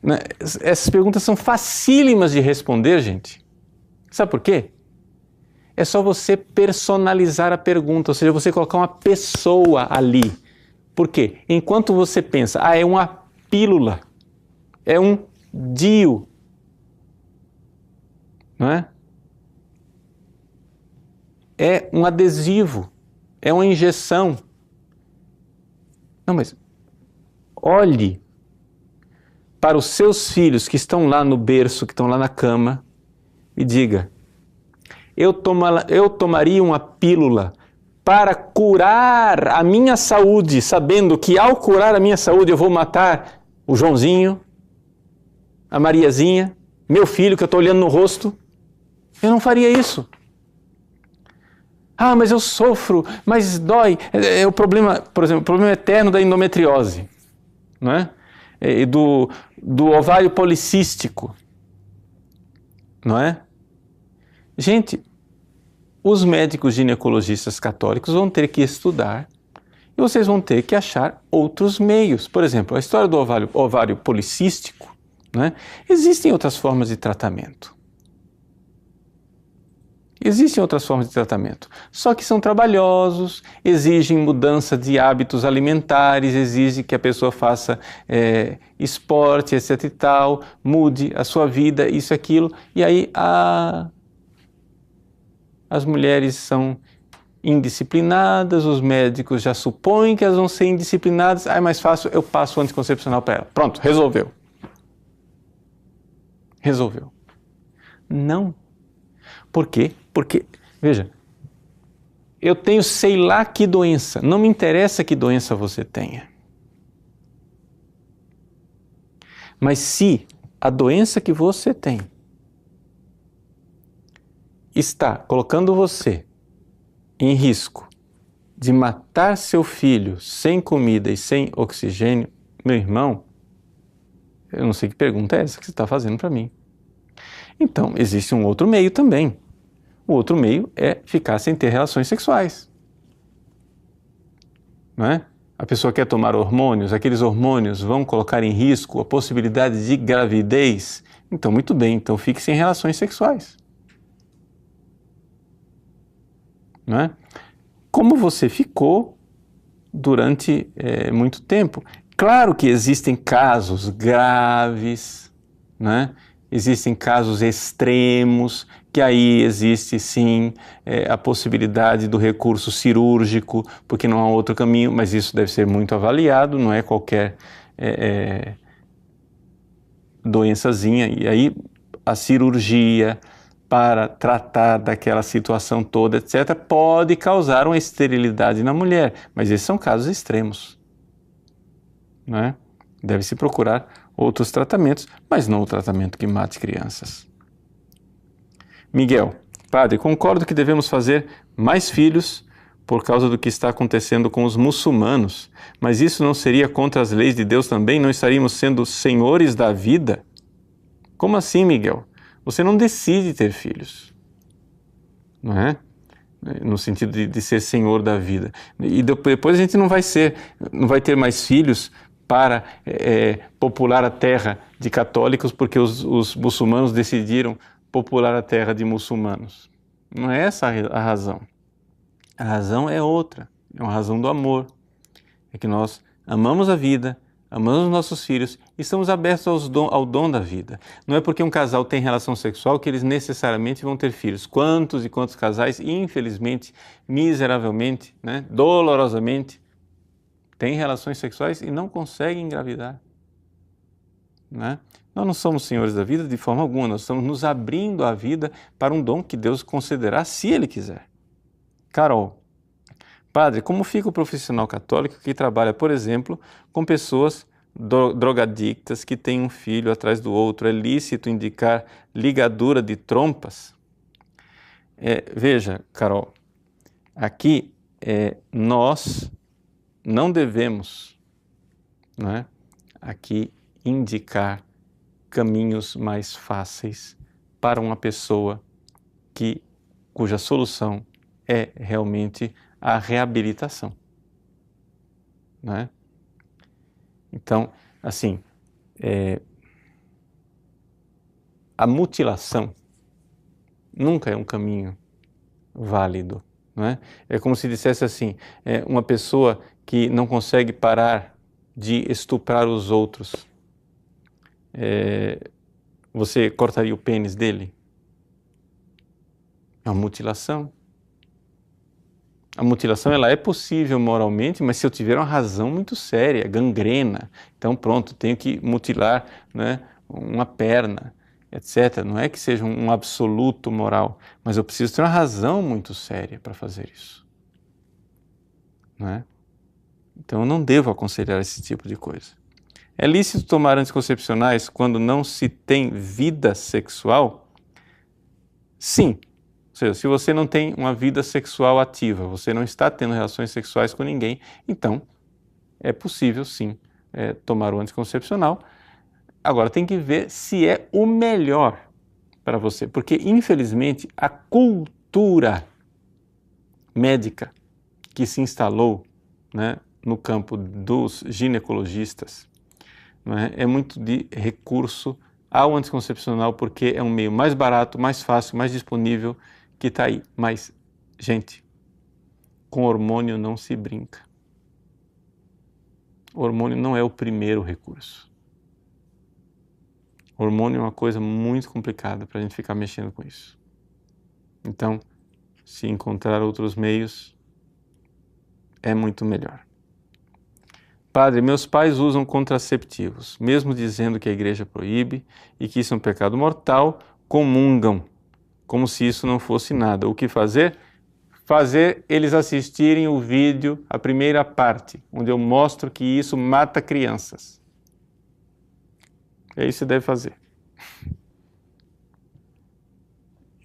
né, essas perguntas são facílimas de responder, gente. Sabe por quê? É só você personalizar a pergunta, ou seja, você colocar uma pessoa ali. Por quê? Enquanto você pensa, é uma pílula, é um DIU, não é? É um adesivo, é uma injeção. Não, mas olhe para os seus filhos que estão lá no berço, que estão lá na cama, e diga, eu tomaria uma pílula para curar a minha saúde, sabendo que ao curar a minha saúde eu vou matar o Joãozinho, a Mariazinha, meu filho que eu estou olhando no rosto. Eu não faria isso. Mas eu sofro, mas dói. É o problema, por exemplo, o problema eterno da endometriose, não é? E do ovário policístico, não é? Gente, os médicos ginecologistas católicos vão ter que estudar e vocês vão ter que achar outros meios. Por exemplo, a história do ovário policístico, né? Existem outras formas de tratamento. Existem outras formas de tratamento, só que são trabalhosos, exigem mudança de hábitos alimentares, exigem que a pessoa faça esporte, etc e tal, mude a sua vida, isso e aquilo, e aí as mulheres são indisciplinadas, os médicos já supõem que elas vão ser indisciplinadas, é mais fácil, eu passo o anticoncepcional para ela. Pronto, resolveu. Resolveu. Não. Por quê? Porque, veja, eu tenho sei lá que doença, não me interessa que doença você tenha. Mas se a doença que você tem está colocando você em risco de matar seu filho sem comida e sem oxigênio, meu irmão, eu não sei que pergunta é essa que você está fazendo para mim. Então, existe um outro meio também. O outro meio é ficar sem ter relações sexuais. Não é? A pessoa quer tomar hormônios, aqueles hormônios vão colocar em risco a possibilidade de gravidez. Então, muito bem, então fique sem relações sexuais. Não é? Como você ficou durante muito tempo. Claro que existem casos graves, né? Existem casos extremos, que aí existe sim a possibilidade do recurso cirúrgico, porque não há outro caminho, mas isso deve ser muito avaliado, não é qualquer doençazinha. E aí a cirurgia para tratar daquela situação toda, etc., pode causar uma esterilidade na mulher, mas esses são casos extremos, não é? Deve-se procurar outros tratamentos, mas não o tratamento que mate crianças. Miguel, padre, concordo que devemos fazer mais filhos por causa do que está acontecendo com os muçulmanos, mas isso não seria contra as leis de Deus também? Não estaríamos sendo senhores da vida? Como assim, Miguel? Você não decide ter filhos, não é? No sentido de ser senhor da vida. E depois a gente não vai ter mais filhos para popular a terra de católicos porque os muçulmanos decidiram popular a terra de muçulmanos. Não é essa a razão. A razão é outra, é uma razão do amor. É que nós amamos a vida, amamos os nossos filhos e estamos abertos ao dom da vida. Não é porque um casal tem relação sexual que eles necessariamente vão ter filhos. Quantos e quantos casais, infelizmente, miseravelmente, né, dolorosamente, têm relações sexuais e não conseguem engravidar, né? Nós não somos senhores da vida de forma alguma, nós estamos nos abrindo à vida para um dom que Deus concederá se Ele quiser. Carol, padre, como fica o profissional católico que trabalha, por exemplo, com pessoas drogadictas que têm um filho atrás do outro? É lícito indicar ligadura de trompas? Veja, Carol, aqui nós não devemos, não é, aqui indicar caminhos mais fáceis para uma pessoa cuja solução é realmente a reabilitação, não é? Então, assim, a mutilação nunca é um caminho válido, não é? É como se dissesse assim, uma pessoa que não consegue parar de estuprar os outros, você cortaria o pênis dele? É uma mutilação. A mutilação ela é possível moralmente, mas se eu tiver uma razão muito séria, gangrena, então pronto, tenho que mutilar, né, uma perna, etc. Não é que seja um absoluto moral, mas eu preciso ter uma razão muito séria para fazer isso, não é? Então eu não devo aconselhar esse tipo de coisa. É lícito tomar anticoncepcionais quando não se tem vida sexual? Sim. Ou seja, se você não tem uma vida sexual ativa, você não está tendo relações sexuais com ninguém, então é possível sim tomar o anticoncepcional. Agora tem que ver se é o melhor para você, porque infelizmente a cultura médica que se instalou, né, no campo dos ginecologistas, é muito de recurso ao anticoncepcional porque é um meio mais barato, mais fácil, mais disponível que está aí. Mas, gente, com hormônio não se brinca. O hormônio não é o primeiro recurso. O hormônio é uma coisa muito complicada para a gente ficar mexendo com isso. Então, se encontrar outros meios, é muito melhor. Padre, meus pais usam contraceptivos, mesmo dizendo que a igreja proíbe e que isso é um pecado mortal, comungam, como se isso não fosse nada. O que fazer? Fazer eles assistirem o vídeo, a primeira parte, onde eu mostro que isso mata crianças. É isso que você deve fazer.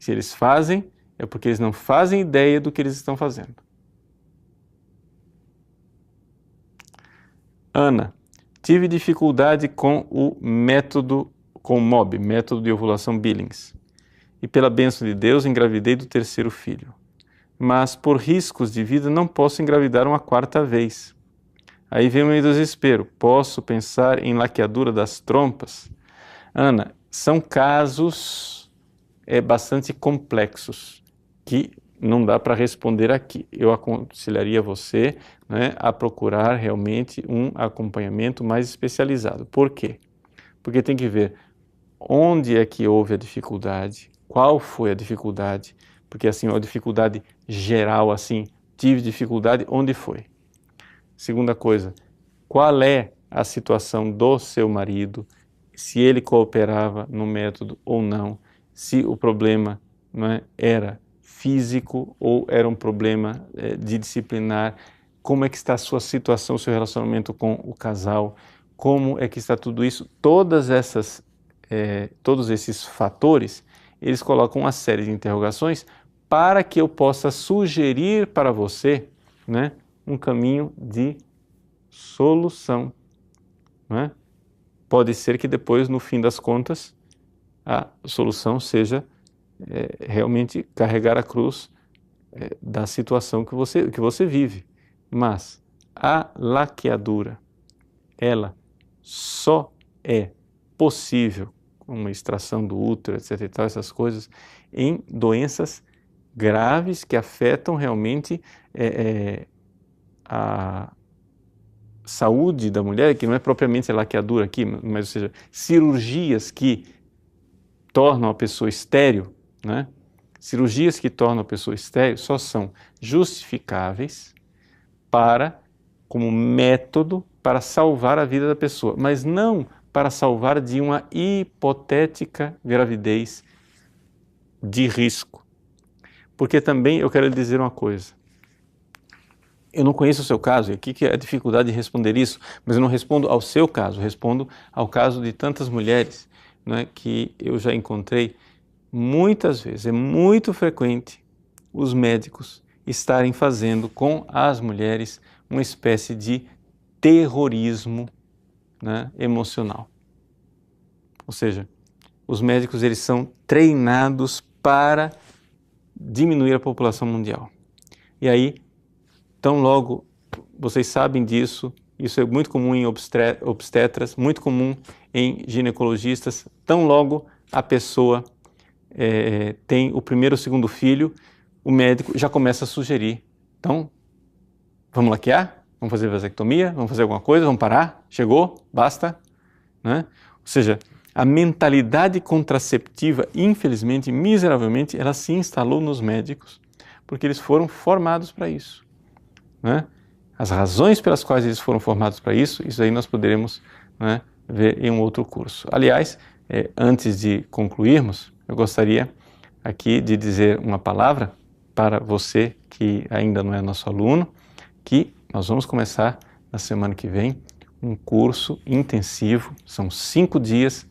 Se eles fazem, é porque eles não fazem ideia do que eles estão fazendo. Ana, tive dificuldade com o MOB, método de ovulação Billings. E pela bênção de Deus engravidei do terceiro filho. Mas por riscos de vida não posso engravidar uma quarta vez. Aí vem o meu desespero. Posso pensar em laqueadura das trompas? Ana, são casos bastante complexos que não dá para responder aqui. Eu aconselharia você, né, a procurar realmente um acompanhamento mais especializado. Por quê? Porque tem que ver onde é que houve a dificuldade, qual foi a dificuldade, porque assim, a dificuldade geral, assim, tive dificuldade, onde foi? Segunda coisa, qual é a situação do seu marido, se ele cooperava no método ou não, se o problema, não é, era físico ou era um problema de disciplinar, como é que está a sua situação, o seu relacionamento com o casal, como é que está tudo isso, todos esses fatores, eles colocam uma série de interrogações para que eu possa sugerir para você, né, um caminho de solução. Não é? Pode ser que depois, no fim das contas, a solução seja realmente carregar a cruz da situação que você vive. Mas a laqueadura, ela só é possível, com uma extração do útero, etc. e tal, essas coisas, em doenças graves que afetam realmente a saúde da mulher, que não é propriamente a laqueadura aqui, mas, ou seja, cirurgias que tornam a pessoa estéril, né? Cirurgias que tornam a pessoa estéril só são justificáveis como método para salvar a vida da pessoa, mas não para salvar de uma hipotética gravidez de risco. Porque também eu quero lhe dizer uma coisa. Eu não conheço o seu caso, e aqui que é a dificuldade de responder isso, mas eu não respondo ao seu caso, respondo ao caso de tantas mulheres, né, que eu já encontrei. Muitas vezes, é muito frequente os médicos estarem fazendo com as mulheres uma espécie de terrorismo, né, emocional. Ou seja, os médicos eles são treinados para diminuir a população mundial. E aí, tão logo vocês sabem disso, isso é muito comum em obstetras, muito comum em ginecologistas, tão logo a pessoa tem o primeiro ou segundo filho, o médico já começa a sugerir. Então, vamos laquear? Vamos fazer vasectomia? Vamos fazer alguma coisa? Vamos parar? Chegou? Basta? Né? Ou seja, a mentalidade contraceptiva, infelizmente, miseravelmente, ela se instalou nos médicos, porque eles foram formados para isso. Né? As razões pelas quais eles foram formados para isso aí nós poderemos, né, ver em um outro curso. Aliás, antes de concluirmos, eu gostaria aqui de dizer uma palavra para você que ainda não é nosso aluno, que nós vamos começar na semana que vem um curso intensivo, são 5 dias,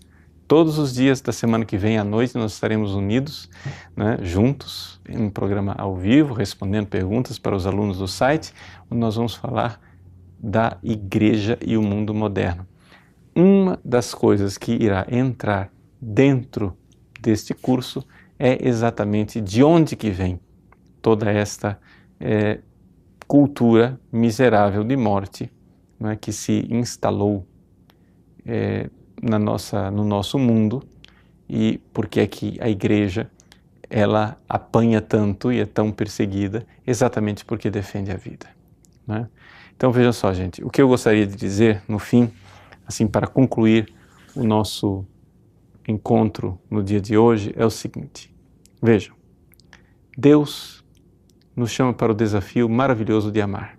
todos os dias da semana que vem à noite nós estaremos unidos, né, juntos, em um programa ao vivo, respondendo perguntas para os alunos do site, onde nós vamos falar da igreja e o mundo moderno. Uma das coisas que irá entrar dentro deste curso é exatamente de onde que vem toda esta cultura miserável de morte, né, que se instalou no nosso mundo, e porque é que a igreja ela apanha tanto e é tão perseguida exatamente porque defende a vida, né? Então veja só, gente, o que eu gostaria de dizer no fim, assim, para concluir o nosso encontro no dia de hoje é o seguinte: vejam, Deus nos chama para o desafio maravilhoso de amar.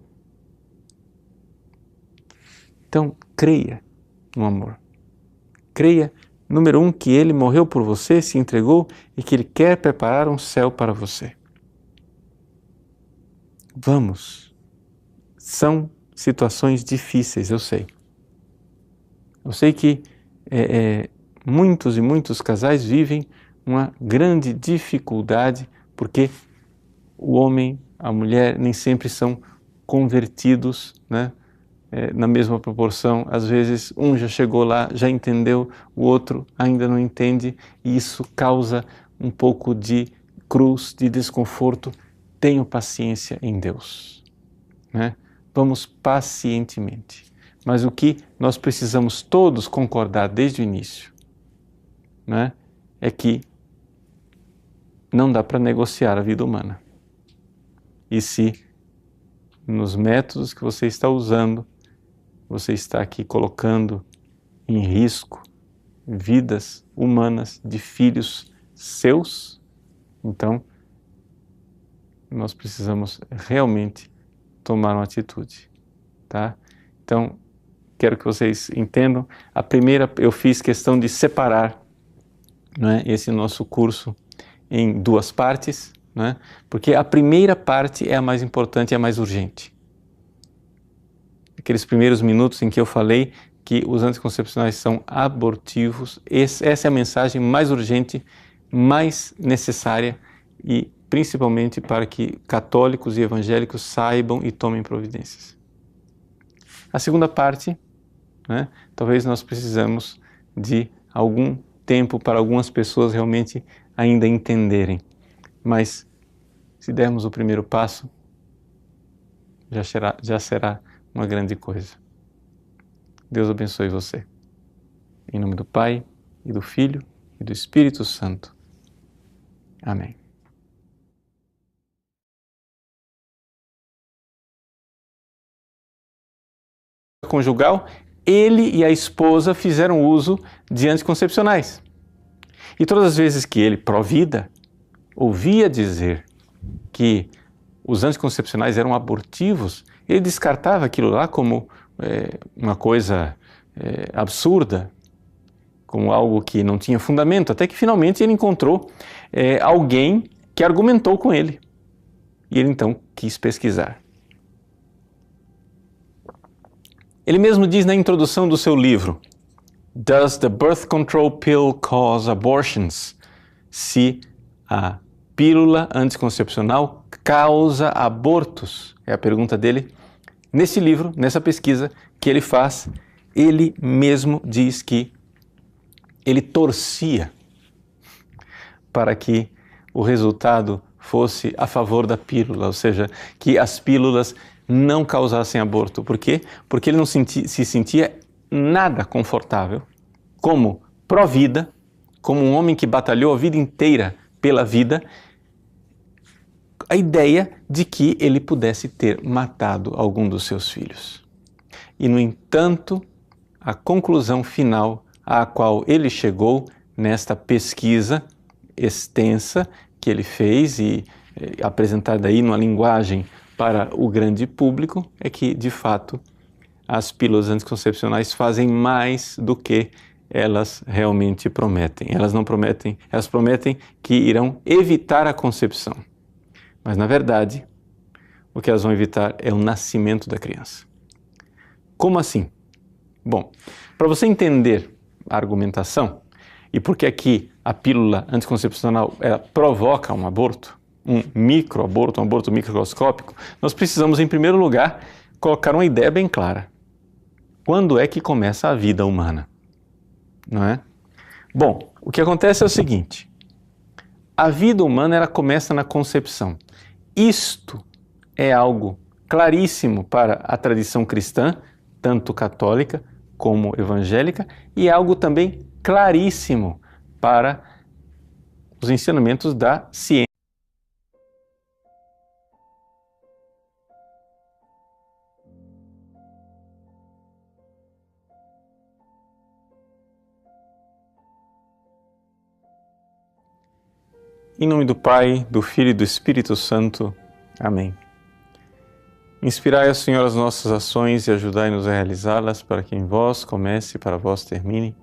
Então, creia no amor. Creia, número 1, que Ele morreu por você, se entregou e que Ele quer preparar um céu para você. Vamos. São situações difíceis, eu sei. Eu sei que muitos e muitos casais vivem uma grande dificuldade porque o homem, a mulher nem sempre são convertidos, né? Na mesma proporção. Às vezes um já chegou lá, já entendeu, o outro ainda não entende e isso causa um pouco de cruz, de desconforto. Tenham paciência em Deus, né? Vamos pacientemente. Mas o que nós precisamos todos concordar desde o início, né, é que não dá para negociar a vida humana. E se nos métodos que você está usando, você está aqui colocando em risco vidas humanas de filhos seus, então nós precisamos realmente tomar uma atitude, tá? Então, quero que vocês entendam. A primeira, eu fiz questão de separar, né, esse nosso curso em 2 partes, né, porque a primeira parte é a mais importante e a mais urgente. Aqueles primeiros minutos em que eu falei que os anticoncepcionais são abortivos, essa é a mensagem mais urgente, mais necessária e principalmente para que católicos e evangélicos saibam e tomem providências. A segunda parte, né, talvez nós precisamos de algum tempo para algumas pessoas realmente ainda entenderem, mas se dermos o primeiro passo, já será uma grande coisa. Deus abençoe você. Em nome do Pai, e do Filho, e do Espírito Santo. Amém. Conjugal, ele e a esposa fizeram uso de anticoncepcionais. E todas as vezes que ele, pró-vida, ouvia dizer que os anticoncepcionais eram abortivos, ele descartava aquilo lá como uma coisa absurda, como algo que não tinha fundamento, até que finalmente ele encontrou alguém que argumentou com ele. E ele então quis pesquisar. Ele mesmo diz na introdução do seu livro, Does the birth control pill cause abortions? Se a pílula anticoncepcional causa abortos? É a pergunta dele. Nesse livro, nessa pesquisa que ele faz, ele mesmo diz que ele torcia para que o resultado fosse a favor da pílula, ou seja, que as pílulas não causassem aborto. Por quê? Porque ele não se sentia nada confortável como pró-vida, como um homem que batalhou a vida inteira pela vida, a ideia de que ele pudesse ter matado algum dos seus filhos. E, no entanto, a conclusão final à qual ele chegou nesta pesquisa extensa que ele fez e apresentada aí numa linguagem para o grande público é que, de fato, as pílulas anticoncepcionais fazem mais do que elas realmente prometem. Elas não prometem, elas prometem que irão evitar a concepção. Mas, na verdade, o que elas vão evitar é o nascimento da criança. Como assim? Bom, para você entender a argumentação e por que aqui a pílula anticoncepcional ela provoca um aborto, um microaborto, um aborto microscópico, nós precisamos, em primeiro lugar, colocar uma ideia bem clara. Quando é que começa a vida humana? Não é? Bom, o que acontece é o seguinte, a vida humana ela começa na concepção. Isto é algo claríssimo para a tradição cristã, tanto católica como evangélica, e é algo também claríssimo para os ensinamentos da ciência. Em nome do Pai, do Filho e do Espírito Santo. Amém. Inspirai, Senhor, as nossas ações e ajudai-nos a realizá-las, para que em vós comece e para vós termine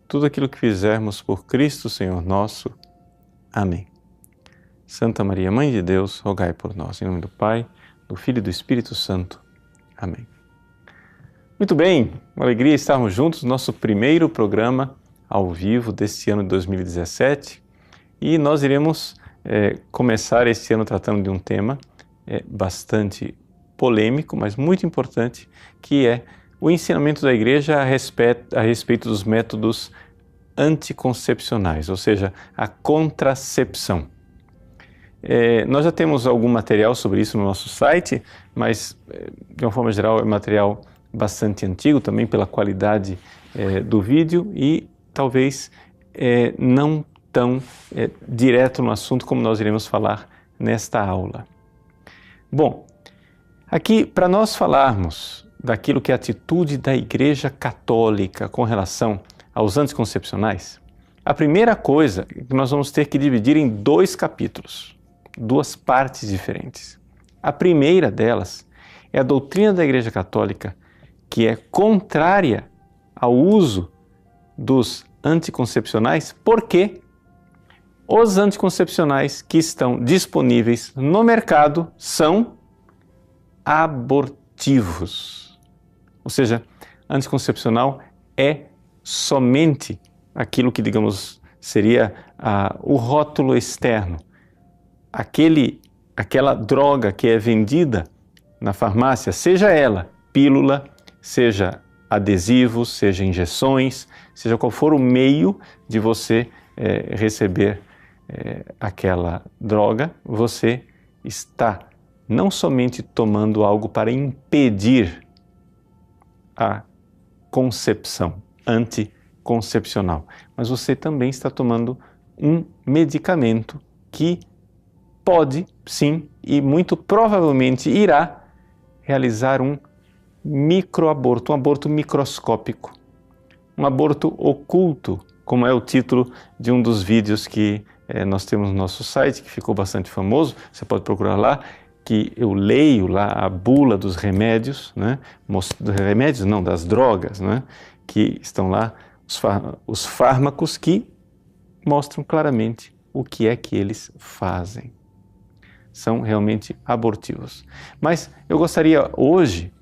tudo aquilo que fizermos por Cristo, Senhor nosso. Amém. Santa Maria, Mãe de Deus, rogai por nós. Em nome do Pai, do Filho e do Espírito Santo. Amém. Muito bem, uma alegria estarmos juntos no nosso primeiro programa ao vivo deste ano de 2017. E nós iremos começar este ano tratando de um tema bastante polêmico, mas muito importante, que é o ensinamento da Igreja a respeito dos métodos anticoncepcionais, ou seja, a contracepção. Nós já temos algum material sobre isso no nosso site, mas de uma forma geral é material bastante antigo, também pela qualidade do vídeo e talvez não tão direto no assunto como nós iremos falar nesta aula. Bom, aqui para nós falarmos daquilo que é a atitude da Igreja Católica com relação aos anticoncepcionais, a primeira coisa que nós vamos ter que dividir em 2 capítulos, 2 partes diferentes. A primeira delas é a doutrina da Igreja Católica, que é contrária ao uso dos anticoncepcionais, porque os anticoncepcionais que estão disponíveis no mercado são abortivos. Ou seja, anticoncepcional é somente aquilo que, digamos, seria o rótulo externo. Aquela droga que é vendida na farmácia, seja ela pílula, seja adesivos, seja injeções, seja qual for o meio de você receber aquela droga, você está não somente tomando algo para impedir a concepção anticoncepcional, mas você também está tomando um medicamento que pode, sim, e muito provavelmente irá realizar um microaborto, um aborto microscópico, um aborto oculto, como é o título de um dos vídeos que nós temos no nosso site, que ficou bastante famoso, você pode procurar lá, que eu leio lá a bula dos remédios, né? Remédios não, das drogas, né? Que estão lá, os fármacos que mostram claramente o que é que eles fazem. São realmente abortivos. Mas eu gostaria hoje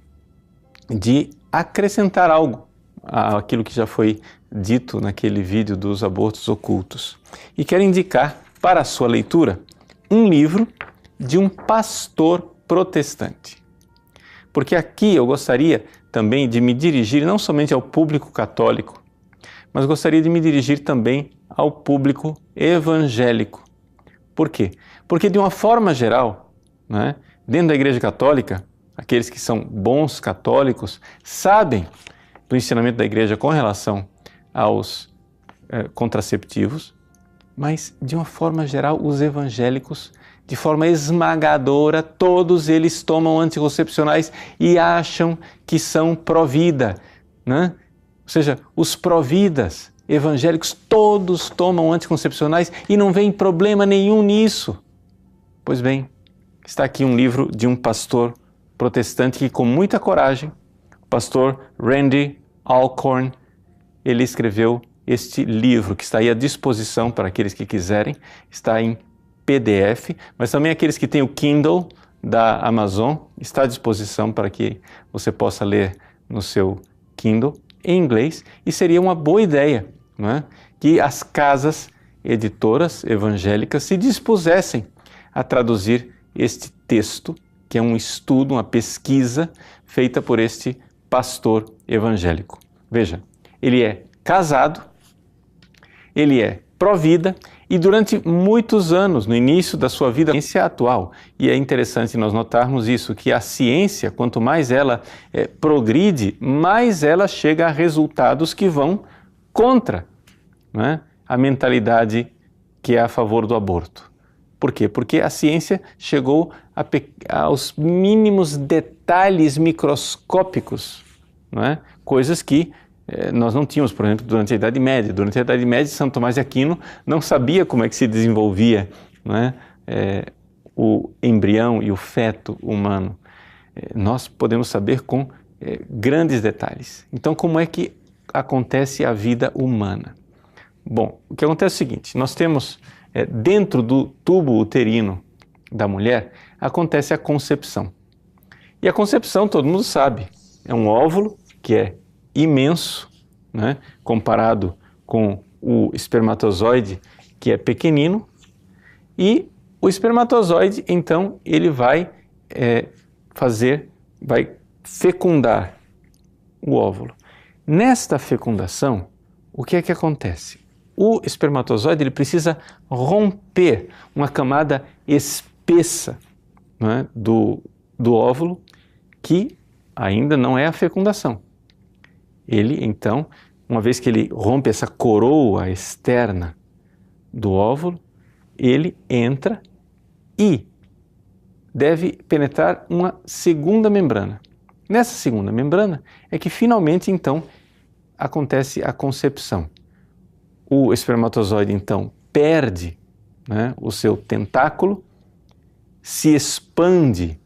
de acrescentar algo àquilo que já foi dito naquele vídeo dos abortos ocultos. E quero indicar para a sua leitura um livro de um pastor protestante. Porque aqui eu gostaria também de me dirigir não somente ao público católico, mas gostaria de me dirigir também ao público evangélico. Por quê? Porque de uma forma geral, né, dentro da Igreja Católica, aqueles que são bons católicos sabem do ensinamento da Igreja com relação aos contraceptivos, mas de uma forma geral os evangélicos, de forma esmagadora, todos eles tomam anticoncepcionais e acham que são pró-vida, né? Ou seja, os pró-vidas evangélicos todos tomam anticoncepcionais e não vem problema nenhum nisso. Pois bem, está aqui um livro de um pastor protestante que, com muita coragem, o pastor Randy Alcorn, ele escreveu este livro que está aí à disposição para aqueles que quiserem, está em PDF, mas também aqueles que têm o Kindle da Amazon, está à disposição para que você possa ler no seu Kindle em inglês, e seria uma boa ideia, não é? Que as casas editoras evangélicas se dispusessem a traduzir este texto, que é um estudo, uma pesquisa feita por este pastor evangélico. Veja, ele é casado, ele é pró-vida e durante muitos anos, no início da sua vida, a ciência atual, e é interessante nós notarmos isso, que a ciência, quanto mais ela progride, mais ela chega a resultados que vão contra, né, a mentalidade que é a favor do aborto. Por quê? Porque a ciência chegou aos mínimos detalhes microscópicos, não é? Coisas que nós não tínhamos, por exemplo, durante a Idade Média. Durante a Idade Média, Santo Tomás de Aquino não sabia como é que se desenvolvia, não é? O embrião e o feto humano. Nós podemos saber com grandes detalhes. Então, como é que acontece a vida humana? Bom, o que acontece é o seguinte, nós temos dentro do tubo uterino da mulher, acontece a concepção. E a concepção, todo mundo sabe, é um óvulo que é imenso, né, comparado com o espermatozoide, que é pequenino, e o espermatozoide, então, ele vai fecundar o óvulo. Nesta fecundação, o que é que acontece? O espermatozoide ele precisa romper uma camada espessa, né, do óvulo, que ainda não é a fecundação. Ele, então, uma vez que ele rompe essa coroa externa do óvulo, ele entra e deve penetrar uma segunda membrana. Nessa segunda membrana é que finalmente, então, acontece a concepção. O espermatozoide, então, perde, né, o seu tentáculo, se expande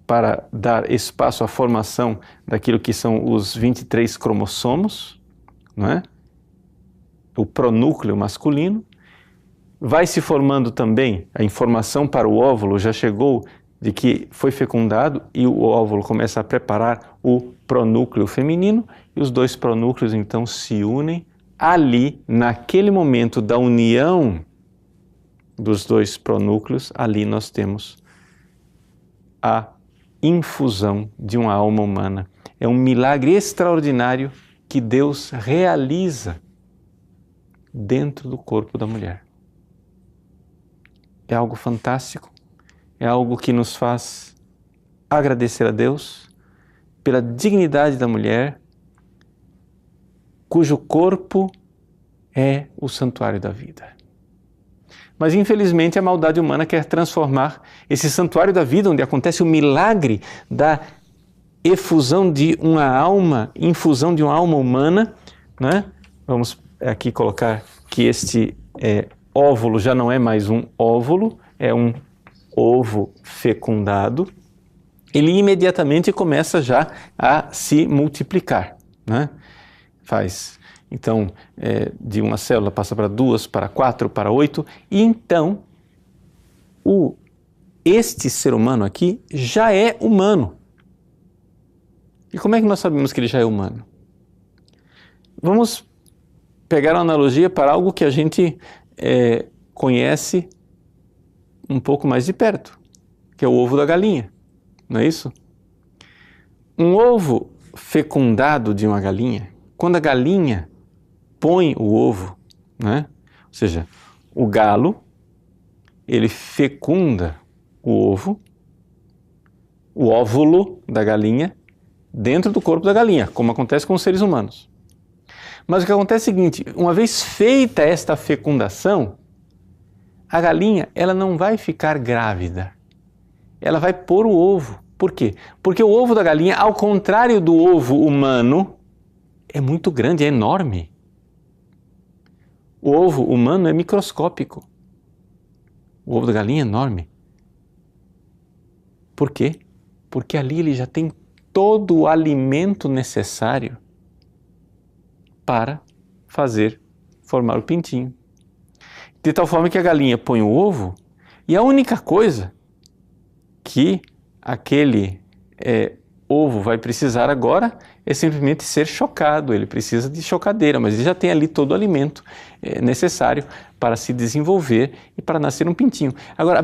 para dar espaço à formação daquilo que são os 23 cromossomos, não é? O pronúcleo masculino. Vai se formando também, a informação para o óvulo já chegou de que foi fecundado e o óvulo começa a preparar o pronúcleo feminino e os dois pronúcleos então se unem. Ali, naquele momento da união dos dois pronúcleos, ali nós temos a infusão de uma alma humana. É um milagre extraordinário que Deus realiza dentro do corpo da mulher. É algo fantástico, é algo que nos faz agradecer a Deus pela dignidade da mulher, cujo corpo é o santuário da vida. Mas infelizmente a maldade humana quer transformar esse santuário da vida, onde acontece o milagre da efusão de uma alma, infusão de uma alma humana, né? Vamos aqui colocar que este óvulo já não é mais um óvulo, é um ovo fecundado. Ele imediatamente começa já a se multiplicar, né? Então, de uma célula passa para 2, para 4, para 8, e então este ser humano aqui já é humano. E como é que nós sabemos que ele já é humano? Vamos pegar uma analogia para algo que a gente conhece um pouco mais de perto, que é o ovo da galinha, não é isso? Um ovo fecundado de uma galinha, quando a galinha põe o ovo, né? Ou seja, o galo, ele fecunda o ovo, o óvulo da galinha, dentro do corpo da galinha, como acontece com os seres humanos. Mas o que acontece é o seguinte, uma vez feita esta fecundação, a galinha ela não vai ficar grávida, ela vai pôr o ovo. Por quê? Porque o ovo da galinha, ao contrário do ovo humano, é muito grande, é enorme. O ovo humano é microscópico. O ovo da galinha é enorme. Por quê? Porque ali ele já tem todo o alimento necessário para formar o pintinho. De tal forma que a galinha põe o ovo e a única coisa que aquele ovo vai precisar agora é simplesmente ser chocado. Ele precisa de chocadeira, mas ele já tem ali todo o alimento necessário para se desenvolver e para nascer um pintinho. Agora,